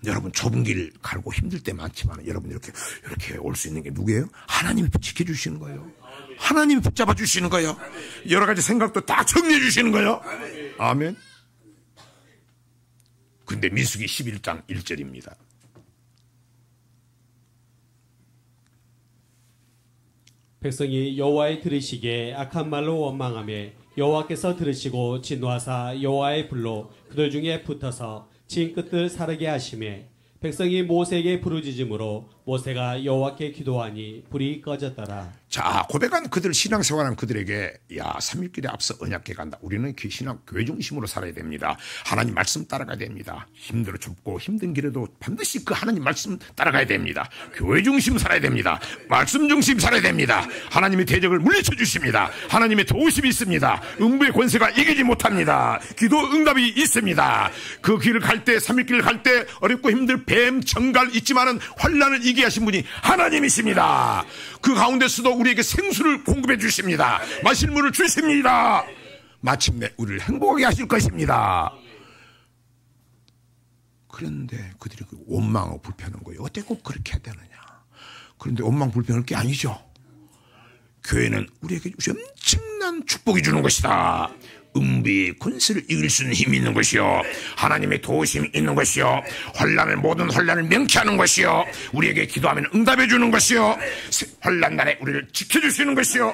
여러분 좁은 길 가고 힘들 때 많지만 여러분 이렇게 올 수 있는 게 누구예요? 하나님이 지켜주시는 거예요. 하나님이 붙잡아 주시는 거예요. 여러 가지 생각도 다 정리해 주시는 거예요. 아멘. 근데 민수기 11장 1절입니다. 백성이 여호와의 들으시기에 악한 말로 원망하며 여호와께서 들으시고 진노하사 여호와의 불로 그들 중에 붙어서 진 끝을 사르게 하시매 백성이 모세에게 부르짖음으로 모세가 여호와께 기도하니 불이 꺼졌더라. 자, 고백한 그들 신앙생활한 그들에게 야 3일길에 앞서 언약궤 간다. 우리는 그 신앙 교회 중심으로 살아야 됩니다. 하나님 말씀 따라가야 됩니다. 힘들어 좁고 힘든 길에도 반드시 그 하나님 말씀 따라가야 됩니다. 교회 중심 살아야 됩니다. 말씀 중심 살아야 됩니다. 하나님의 대적을 물리쳐 주십니다. 하나님의 도우심이 있습니다. 음부의 권세가 이기지 못합니다. 기도 응답이 있습니다. 그 길을 갈 때 3일길을 갈 때 어렵고 힘들 뱀 정갈 있지만은 환난을 이기게 하신 분이 하나님이십니다. 그 가운데서도 우리에게 생수를 공급해 주십니다. 마실 물을 주십니다. 마침내 우리를 행복하게 하실 것입니다. 그런데 그들이 원망하고 불평한 거예요. 어떻게 꼭 그렇게 해야 되느냐. 그런데 원망 불평할 게 아니죠. 교회는 우리에게 엄청난 축복이 주는 것이다. 음비 권세를 이길 수 있는 힘이 있는 것이요, 하나님의 도우심이 있는 것이요, 모든 환난을 명쾌하는 것이요, 우리에게 기도하면 응답해 주는 것이요, 환난 날에 우리를 지켜주시는 것이요,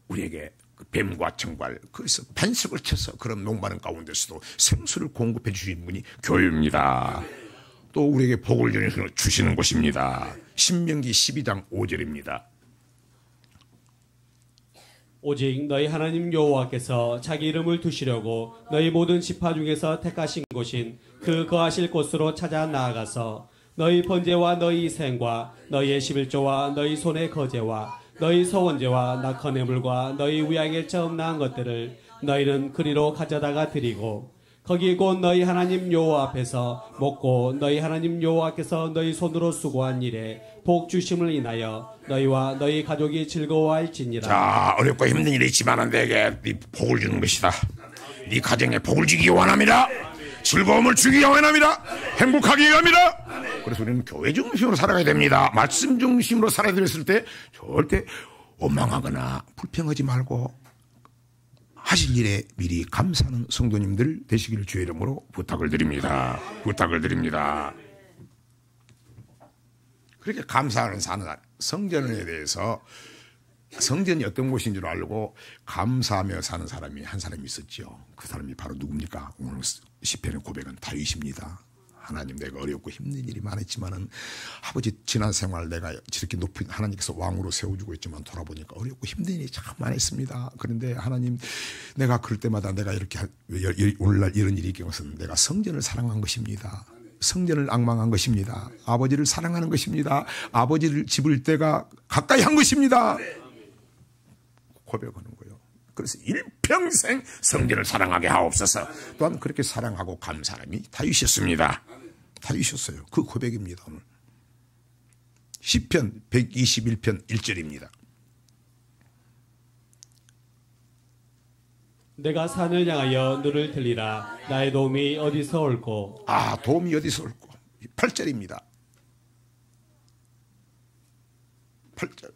우리에게 뱀과 청발 그래서 반석을 쳐서 그런 목마른 가운데서도 생수를 공급해 주시는 분이 교회입니다. 또 우리에게 복을 주시는 것입니다. 신명기 12장 5절입니다. 오직 너희 하나님 여호와께서 자기 이름을 두시려고 너희 모든 지파 중에서 택하신 곳인 그 거하실 곳으로 찾아 나아가서 너희 번제와 너희 생과 너희의 11조와 너희 손의 거제와 너희 서원제와 낙헌의물과 너희 우양에 처음 낳은 것들을 너희는 그리로 가져다가 드리고 거기 곧 너희 하나님 여호와 앞에서 먹고 너희 하나님 여호와께서 너희 손으로 수고한 일에 복 주심을 인하여 너희와 너희 가족이 즐거워할지니라. 자, 어렵고 힘든 일이 있지만 내게 네 복을 주는 것이다. 네 가정에 복을 주기 원합니다. 즐거움을 주기 원합니다. 행복하게 합니다. 그래서 우리는 교회 중심으로 살아가야 됩니다. 말씀 중심으로 살아야 됐을 때 절대 원망하거나 불평하지 말고 하실 일에 미리 감사하는 성도님들 되시기를 주의 이름으로 부탁을 드립니다. 부탁을 드립니다. 그렇게 감사하는 사는 성전에 대해서, 성전이 어떤 곳인 줄 알고 감사하며 사는 사람이 한 사람이 있었죠. 그 사람이 바로 누굽니까? 오늘 시편의 고백은 다윗입니다. 하나님, 내가 어렵고 힘든 일이 많았지만은 아버지 지난 생활 내가 저렇게 높은 하나님께서 왕으로 세워주고 있지만 돌아보니까 어렵고 힘든 일이 참 많았습니다. 그런데 하나님, 내가 그럴 때마다 내가 이렇게 오늘날 이런 일이 있는 것은 내가 성전을 사랑한 것입니다. 성전을 앙망한 것입니다. 아버지를 사랑하는 것입니다. 아버지를 집을 때가 가까이 한 것입니다. 고백하는 거예요. 그래서 일평생 성전을 사랑하게 하옵소서. 또한 그렇게 사랑하고 간 사람이 다윗이었습니다. 다윗이었어요. 그 고백입니다. 오늘 시편 121편 1절입니다. 내가 산을 향하여 눈을 들리라. 나의 도움이 어디서 올꼬? 아, 도움이 어디서 올꼬? 8절입니다. 8절.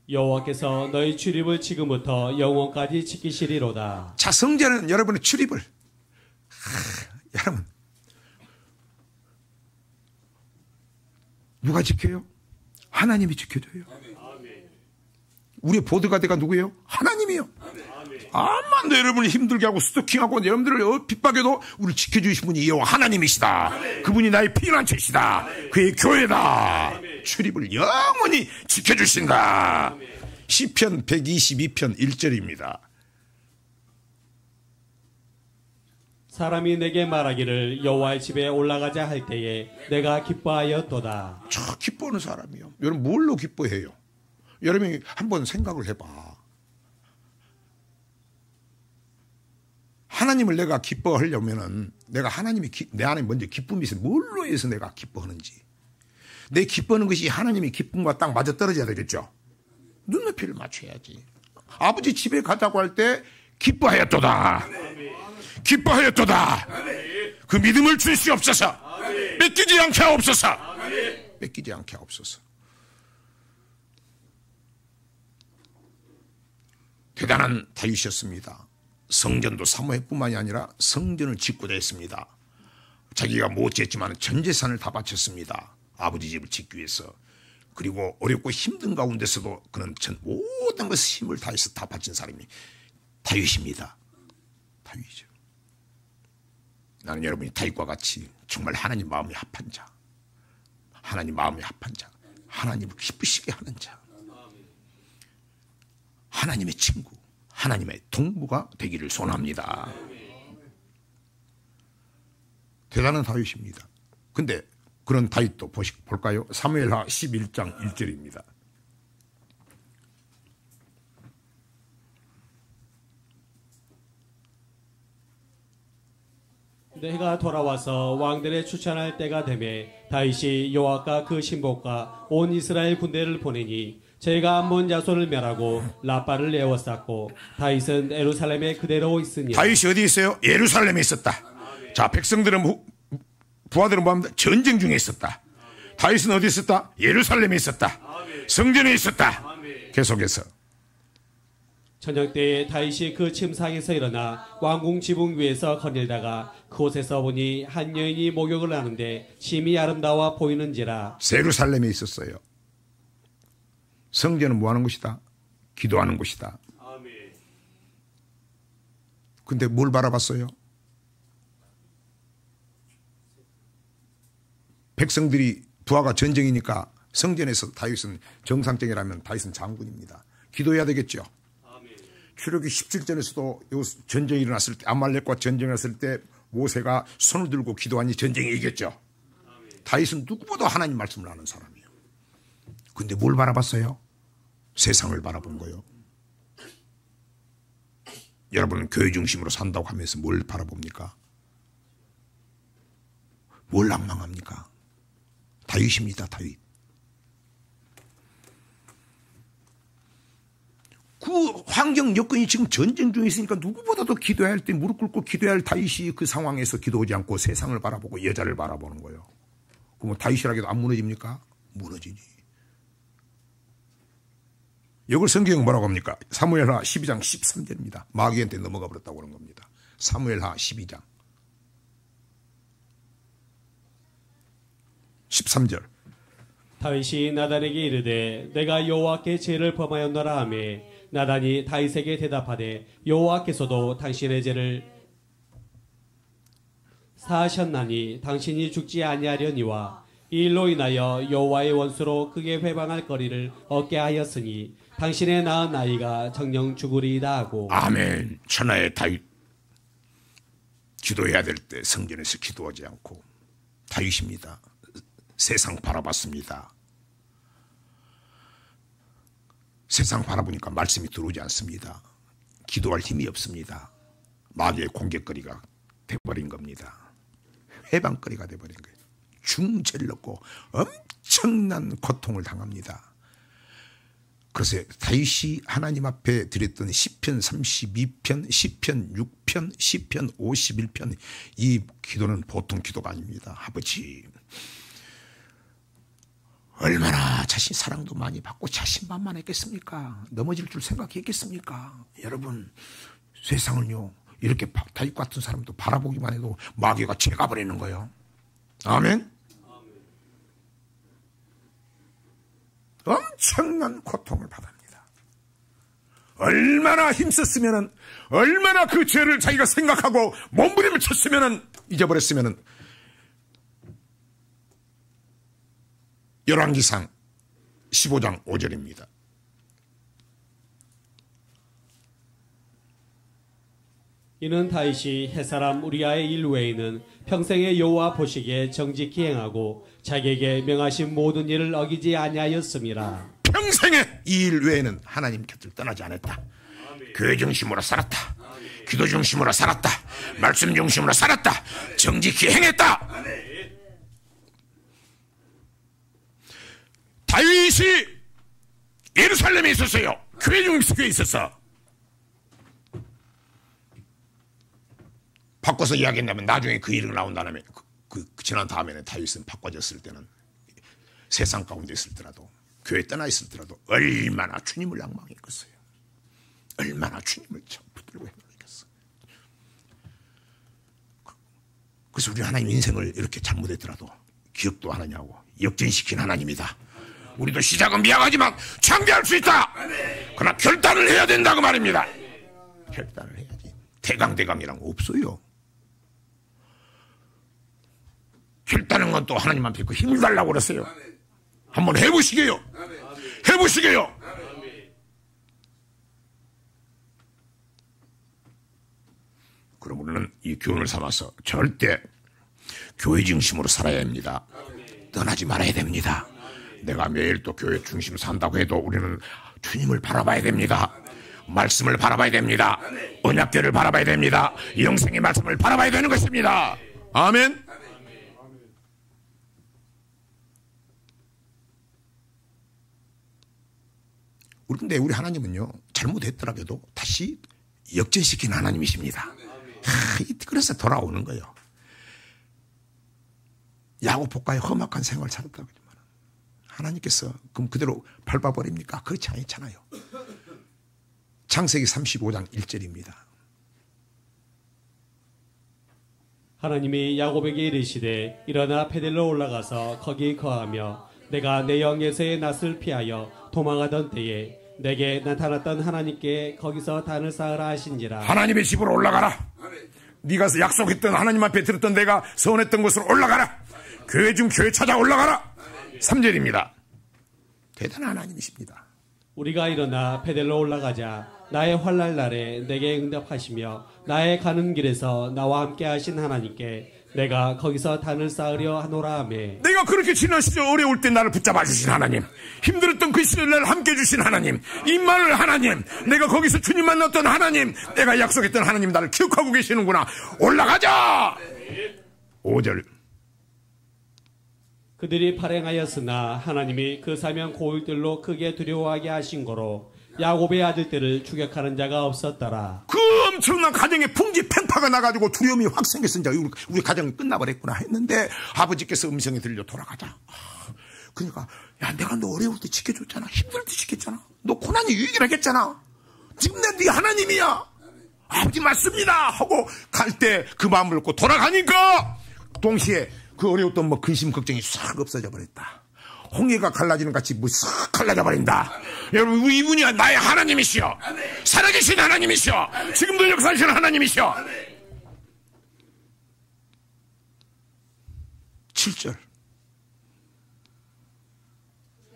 여호와께서 너희 출입을 지금부터 영원까지 지키시리로다. 자, 성전은 여러분의 출입을 여러분 누가 지켜요? 하나님이 지켜줘요. 우리의 보드가드가 누구예요? 하나님이요. 아마 여러분을 힘들게 하고 스토킹하고 여러분들을 핍박해도 우리를 지켜주신 분이 여호와 하나님이시다. 그분이 나의 피난처시다. 그의 교회다. 출입을 영원히 지켜주신다. 시편 122편 1절입니다. 사람이 내게 말하기를 여호와의 집에 올라가자 할 때에 내가 기뻐하였도다. 저 기뻐하는 사람이요. 여러분 뭘로 기뻐해요? 여러분이 한번 생각을 해봐. 하나님을 내가 기뻐하려면은 내가 하나님이 내 안에 먼저 기쁨이 있어. 뭘로 해서 내가 기뻐하는지. 내 기뻐하는 것이 하나님의 기쁨과 딱 맞아 떨어져야 되겠죠. 눈높이를 맞춰야지. 아버지 집에 가자고 할 때 기뻐하였도다. 기뻐하였도다. 그 믿음을 주시옵소서. 뺏기지 않게 하옵소서. 뺏기지 않게 하옵소서. 대단한 다윗이었습니다. 성전도 사모했뿐만이 아니라 성전을 짓고자 했습니다. 자기가 못 짓지만 전 재산을 다 바쳤습니다. 아버지 집을 짓기 위해서. 그리고 어렵고 힘든 가운데서도 그는 모든 것에 힘을 다해서 다 바친 사람이 다윗입니다. 다윗이죠. 나는 여러분이 다윗과 같이 정말 하나님 마음이 합한 자, 하나님 마음이 합한 자, 하나님을 기쁘시게 하는 자, 하나님의 친구, 하나님의 동무가 되기를 소원합니다. 대단한 다윗입니다. 근데 그런 다윗도 볼까요? 사무엘하 11장 1절입니다. 내가 돌아와서 왕들의 추천할 때가 되매 다윗이 요압과 그 신복과 온 이스라엘 군대를 보내니 저희가 암몬 자손을 멸하고 라빠를 에워쌌고 다윗은 예루살렘에 그대로 있으니. 다윗이 어디 있어요? 예루살렘에 있었다. 자, 백성들은 부하들은 뭐합니까? 전쟁 중에 있었다. 다윗은 어디 있었다? 예루살렘에 있었다. 성전에 있었다. 계속해서 저녁 때에 다윗이 그 침상에서 일어나 왕궁 지붕 위에서 거닐다가 그곳에서 보니 한 여인이 목욕을 하는데 심히 아름다워 보이는지라. 예루살렘에 있었어요. 성전은 뭐 하는 곳이다? 기도하는 곳이다. 근데 뭘 바라봤어요? 백성들이 부하가 전쟁이니까 성전에서 다윗은 정상적이라면 다윗은 장군입니다. 기도해야 되겠죠. 출애굽기 17절에서도 전쟁이 일어났을 때 아말렉과 전쟁이 일어났을 때 모세가 손을 들고 기도하니 전쟁이 이겼죠. 다윗은 누구보다 하나님 말씀을 아는 사람이에요. 근데 뭘 바라봤어요? 세상을 바라본 거예요. 여러분은 교회 중심으로 산다고 하면서 뭘 바라봅니까? 뭘 낭망합니까? 다윗입니다. 다윗. 그 환경 여건이 지금 전쟁 중에 있으니까 누구보다도 기도해야 할 때 무릎 꿇고 기도해야 할 다윗이 그 상황에서 기도하지 않고 세상을 바라보고 여자를 바라보는 거예요. 그럼 다윗이라 해도 안 무너집니까? 무너지지. 이걸 성경은 뭐라고 합니까? 사무엘하 12장 13절입니다. 마귀한테 넘어가 버렸다고 그런 겁니다. 사무엘하 12장 13절. 다윗이 나단에게 이르되 내가 여호와께 죄를 범하였노라 하며 나단이 다윗에게 대답하되 여호와께서도 당신의 죄를 사하셨나니 당신이 죽지 아니하려니와 이 일로 인하여 여호와의 원수로 크게 회방할 거리를 얻게 하였으니 당신의 낳은 아이가 정녕 죽으리이다 하고. 아멘. 천하의 다윗. 기도해야 될 때 성전에서 기도하지 않고 다윗입니다. 세상 바라봤습니다. 세상 바라보니까 말씀이 들어오지 않습니다. 기도할 힘이 없습니다. 마귀의 공격거리가 돼버린 겁니다. 해방거리가 돼버린 거예요. 중죄를 넣고 엄청난 고통을 당합니다. 그래서 다윗이 하나님 앞에 드렸던 시편 32편, 시편 6편, 시편 51편 이 기도는 보통 기도가 아닙니다. 아버지 얼마나 자신 사랑도 많이 받고 자신만만했겠습니까? 넘어질 줄 생각했겠습니까? 여러분 세상을요 이렇게 다윗 같은 사람도 바라보기만 해도 마귀가 채가버리는 거예요. 아멘. 엄청난 고통을 받습니다. 얼마나 힘썼으면 얼마나 그 죄를 자기가 생각하고 몸부림을 쳤으면 잊어버렸으면 열왕기상 15장 5절입니다. 이는 다윗이 햇사람 우리아의 일 외에는 평생의 여호와 보시기에 정직히 행하고 자기에게 명하신 모든 일을 어기지 아니하였음이라. 평생의 이 일 외에는 하나님 곁을 떠나지 않았다. 교회 중심으로 살았다. 기도 중심으로 살았다. 말씀 중심으로 살았다. 정직히 행했다. 다윗이 예루살렘에 있었어요. 교회 중심에 있었어. 바꿔서 이야기한다면 나중에 그 일이 나온 다음에 지난 다음에는 다윗은 바꿔졌을 때는 세상 가운데 있을더라도 교회 떠나 있을더라도 얼마나 주님을 낭망했겠어요. 얼마나 주님을 참 붙들고 행복했겠어요. 그래서 우리 하나님 인생을 이렇게 잘못했더라도 기억도 하느냐고 역전시킨 하나님이다. 우리도 시작은 미약하지만 창대할 수 있다. 그러나 결단을 해야 된다고 말입니다. 결단을 해야지. 대강대강이란 거 없어요. 결단은 건 또 하나님한테 그 힘을 달라고 그랬어요. 한번 해보시게요. 해보시게요. 그럼 우리는 이 교훈을 삼아서 절대 교회 중심으로 살아야 합니다. 떠나지 말아야 됩니다. 내가 매일 또 교회 중심 산다고 해도 우리는 주님을 바라봐야 됩니다. 말씀을 바라봐야 됩니다. 언약궤를 바라봐야 됩니다. 영생의 말씀을 바라봐야 되는 것입니다. 아멘. 근데 우리 하나님은요, 잘못했더라도 다시 역전시키는 하나님이십니다. 그래서 돌아오는 거예요. 야곱 복가의 험악한 생활을 살았다고 하지만 하나님께서 그럼 그대로 밟아버립니까? 그렇지 않잖아요. 창세기 35장 1절입니다. 하나님이 야곱에게 이르시되 일어나 베델로 올라가서 거기 거하며 내가 내 영에서의 낯을 피하여 도망하던 때에 내게 나타났던 하나님께 거기서 단을 쌓으라 하신지라. 하나님의 집으로 올라가라. 네가 약속했던 하나님 앞에 들었던 내가 서원했던 곳으로 올라가라. 교회 중 교회 찾아 올라가라. 3절입니다. 대단한 하나님이십니다. 우리가 일어나 베델로 올라가자 나의 환난 날에 내게 응답하시며 나의 가는 길에서 나와 함께 하신 하나님께 내가 거기서 단을 쌓으려 하노라 하매. 내가 그렇게 지난 시절 어려울 때 나를 붙잡아 주신 하나님, 힘들었던 그 시절 나를 함께 주신 하나님, 임마누엘 하나님, 내가 거기서 주님 만났던 하나님, 내가 약속했던 하나님 나를 기억하고 계시는구나. 올라가자. 5절. 그들이 발행하였으나 하나님이 그 사명 고울들로 크게 두려워하게 하신 거로 야곱의 아들들을 추격하는 자가 없었더라. 그 엄청난 가정에 풍지 팽파가 나가지고 두려움이 확 생겼으니까 우리 가정이 끝나버렸구나 했는데 아버지께서 음성이 들려 돌아가자. 그러니까 야, 내가 너 어려울 때 지켜줬잖아. 힘들 때 지켰잖아. 너 고난이 유익이라겠잖아. 지금 내 네 하나님이야. 아버지 맞습니다 하고 갈 때 그 마음을 놓고 돌아가니까 동시에 그 어려웠던 뭐 근심 걱정이 싹 없어져 버렸다. 홍해가 갈라지는 같이 뭐 싹 갈라져 버린다. 여러분, 이분이 나의 하나님이시여. 살아계신 하나님이시여. 지금도 역사하시는 하나님이시여. 7절.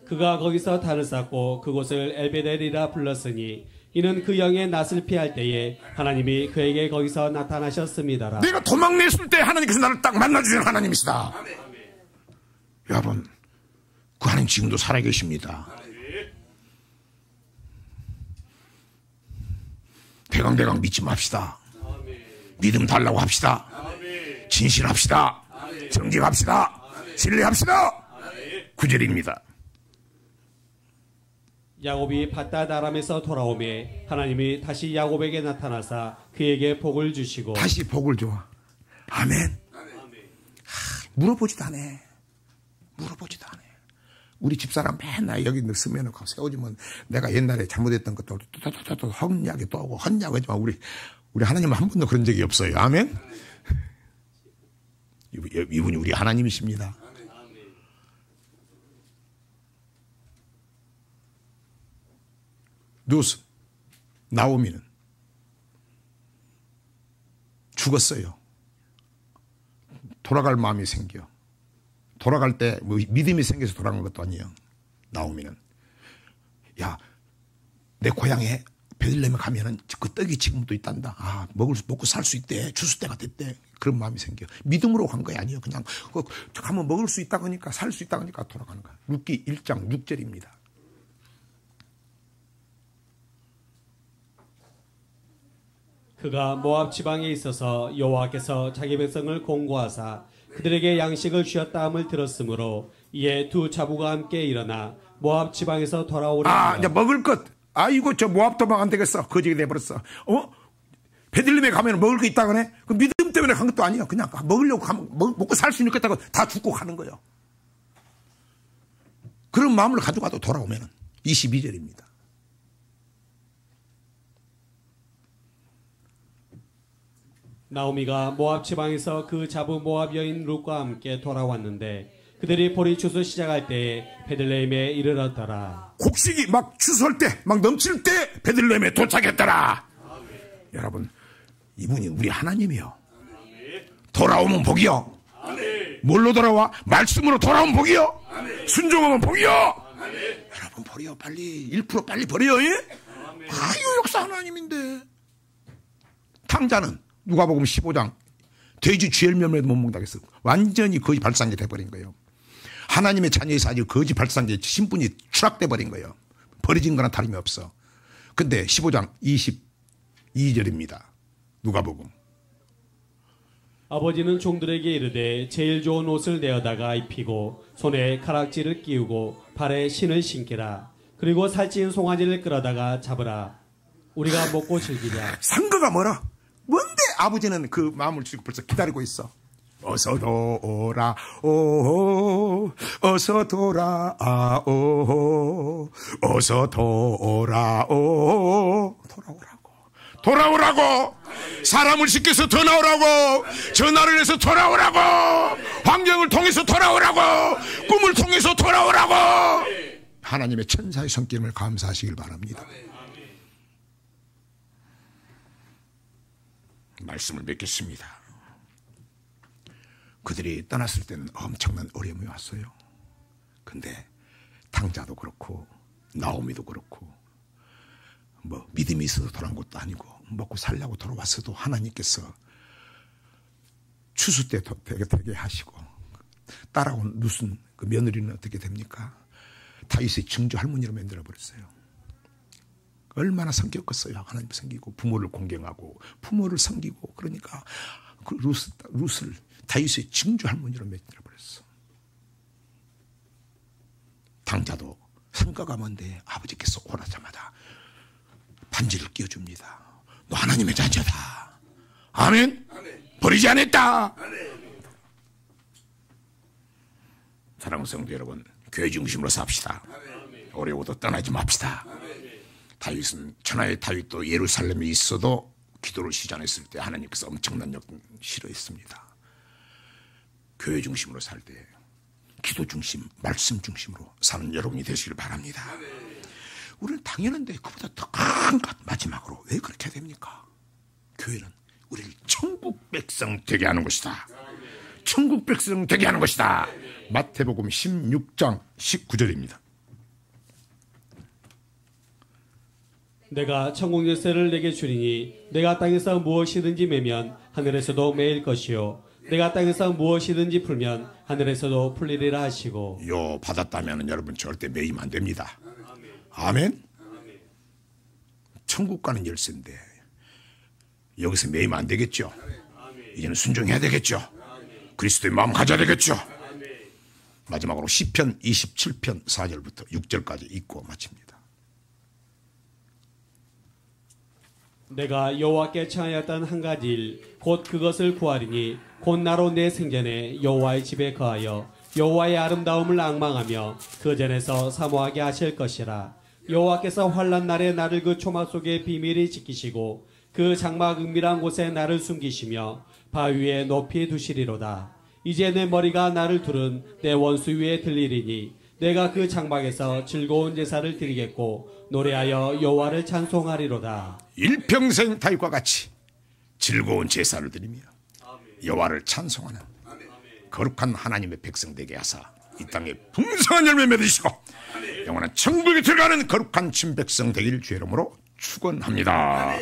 그가 거기서 단을 쌓고 그곳을 엘베델이라 불렀으니 이는 그 영의 낯을 피할 때에 하나님이 그에게 거기서 나타나셨습니다라. 내가 도망냈을 때 하나님께서 나를 딱 만나주시는 하나님이시다. 여러분, 그 하나님 지금도 살아계십니다. 대강대강 믿지 맙시다. 믿음 달라고 합시다. 진실합시다. 정직합시다. 신뢰합시다. 9절입니다. 야곱이 밧닷 아람에서 돌아오매 하나님이 다시 야곱에게 나타나사 그에게 복을 주시고. 다시 복을 줘. 아멘. 물어보지도 않아. 물어보지도 않아. 우리 집사람 맨날 여기 쓰면 세워주면 내가 옛날에 잘못했던 것도 또 헛약이 또 오고 헛약이지만 우리 하나님은 한 번도 그런 적이 없어요. 아멘. 이분이 우리 하나님이십니다. 루스, 나오미는 죽었어요. 돌아갈 마음이 생겨. 돌아갈 때 뭐 믿음이 생겨서 돌아간 것도 아니에요. 나오미는 야, 내 고향에 베들레헴에 가면은 그 떡이 지금도 있단다. 아, 먹고 살 수 있대. 추수 때가 됐대. 그런 마음이 생겨. 믿음으로 간 거야 아니에요. 그냥 가면 먹을 수 있다고 하니까 살 수 있다고 하니까 돌아가는 거야. 룻기 1장 6절입니다. 그가 모압 지방에 있어서 여호와께서 자기 백성을 공고하사 그들에게 양식을 주었다함을 들었으므로 이에 두 자부가 함께 일어나 모압 지방에서 돌아오려. 아, 이제 먹을 것. 아이고, 저 모압 도망 안 되겠어. 거지가 돼버렸어. 베들레헴에 가면 먹을 거 있다 그래? 그 믿음 때문에 때문에 간 것도 아니에요. 그냥 먹으려고 가면 먹고 살 수 있겠다고 다 죽고 가는 거예요. 그런 마음을 가져가도 돌아오면 22절입니다. 나오미가 모압 지방에서 그 잡은 모압 여인 룻과 함께 돌아왔는데 그들이 보리 추수 시작할 때에 베들레헴에 이르렀더라. 곡식이 막 추수할 때, 막 넘칠 때 베들레헴에 도착했더라. 여러분, 이분이 우리 하나님이요. 돌아오면 복이요. 뭘로 돌아와? 말씀으로 돌아오면 복이요. 순종하면 복이요. 여러분 버려, 빨리 1% 빨리 버려. 예? 아유, 역사 하나님인데. 탕자는 누가복음 15장 돼지 쥐열매도 못 먹는다고 했어. 완전히 거지 발상계 돼버린 거예요. 하나님의 자녀에서 아주 거지 발상계 신분이 추락돼 버린 거예요. 버려진 거나 다름이 없어. 근데 15장 22절입니다. 누가복음. 아버지는 종들에게 이르되 제일 좋은 옷을 내어다가 입히고 손에 가락지를 끼우고 발에 신을 신기라. 그리고 살찐 송아지를 끌어다가 잡으라. 우리가 먹고 즐기자. 상거가 뭐라? 뭔데 아버지는 그 마음을 주고 벌써 기다리고 있어. 어서 돌아오, 어서 돌아오, 어서 돌아오. 돌아오라고. 사람을 시켜서 더 나오라고. 전화를 해서 돌아오라고. 환경을 통해서 돌아오라고. 꿈을 통해서 돌아오라고. 하나님의 천사의 성격을 감사하시길 바랍니다. 말씀을 맺겠습니다. 그들이 떠났을 때는 엄청난 어려움이 왔어요. 근데 탕자도 그렇고 나오미도 그렇고 뭐 믿음이 있어서 돌아온 것도 아니고 먹고 살려고 돌아왔어도 하나님께서 추수 때 되게 하시고 따라온 룻은 그 며느리는 어떻게 됩니까? 다윗의 증조 할머니로 만들어 버렸어요. 얼마나 성겼겠어요. 하나님 섬기고 부모를 공경하고 부모를 섬기고 그러니까 그 룻을 다윗의 증조 할머니로 만들어 버렸어. 당자도 성과가 뭔데 아버지께서 오라자마자 반지를 끼워줍니다. 너 하나님의 자녀다. 아멘. 버리지 않았다. 사랑하는 성도 여러분, 교회 중심으로 삽시다. 어려워도 떠나지 맙시다. 다윗은 천하의 다윗도 예루살렘에 있어도 기도를 시전했을 때 하나님께서 엄청난 역을 싫어했습니다. 교회 중심으로 살 때 기도 중심, 말씀 중심으로 사는 여러분이 되시길 바랍니다. 우리는 당연한데 그보다 더 큰 것 마지막으로 왜 그렇게 됩니까? 교회는 우리를 천국 백성 되게 하는 것이다. 천국 백성 되게 하는 것이다. 마태복음 16장 19절입니다. 내가 천국 열쇠를 내게 주리니 내가 땅에서 무엇이든지 매면 하늘에서도 매일 것이요 내가 땅에서 무엇이든지 풀면 하늘에서도 풀리리라 하시고. 요 받았다면 여러분 절대 매이면 안 됩니다. 아멘. 천국 가는 열쇠인데 여기서 매이면 안 되겠죠. 이제는 순종해야 되겠죠. 그리스도의 마음 가져야 되겠죠. 마지막으로 시편 27편 4절부터 6절까지 읽고 마칩니다. 내가 여호와께 청하였던 한 가지 일 곧 그것을 구하리니 곧 나로 내 생전에 여호와의 집에 거하여 여호와의 아름다움을 앙망하며 그 전에서 사모하게 하실 것이라. 여호와께서 환난 날에 나를 그 초막 속에 비밀히 지키시고 그 장막 은밀한 곳에 나를 숨기시며 바위에 높이 두시리로다. 이제 내 머리가 나를 두른 내 원수 위에 들리리니 내가 그 장막에서 즐거운 제사를 드리겠고 노래하여 여호와를 찬송하리로다. 일평생 다윗과 같이 즐거운 제사를 드리며 여호와를 찬송하는 거룩한 하나님의 백성 되게 하사 이 땅에 풍성한 열매 맺으시고 영원한 천국에 들어가는 거룩한 친백성 되기를 주의 이름으로 축원합니다.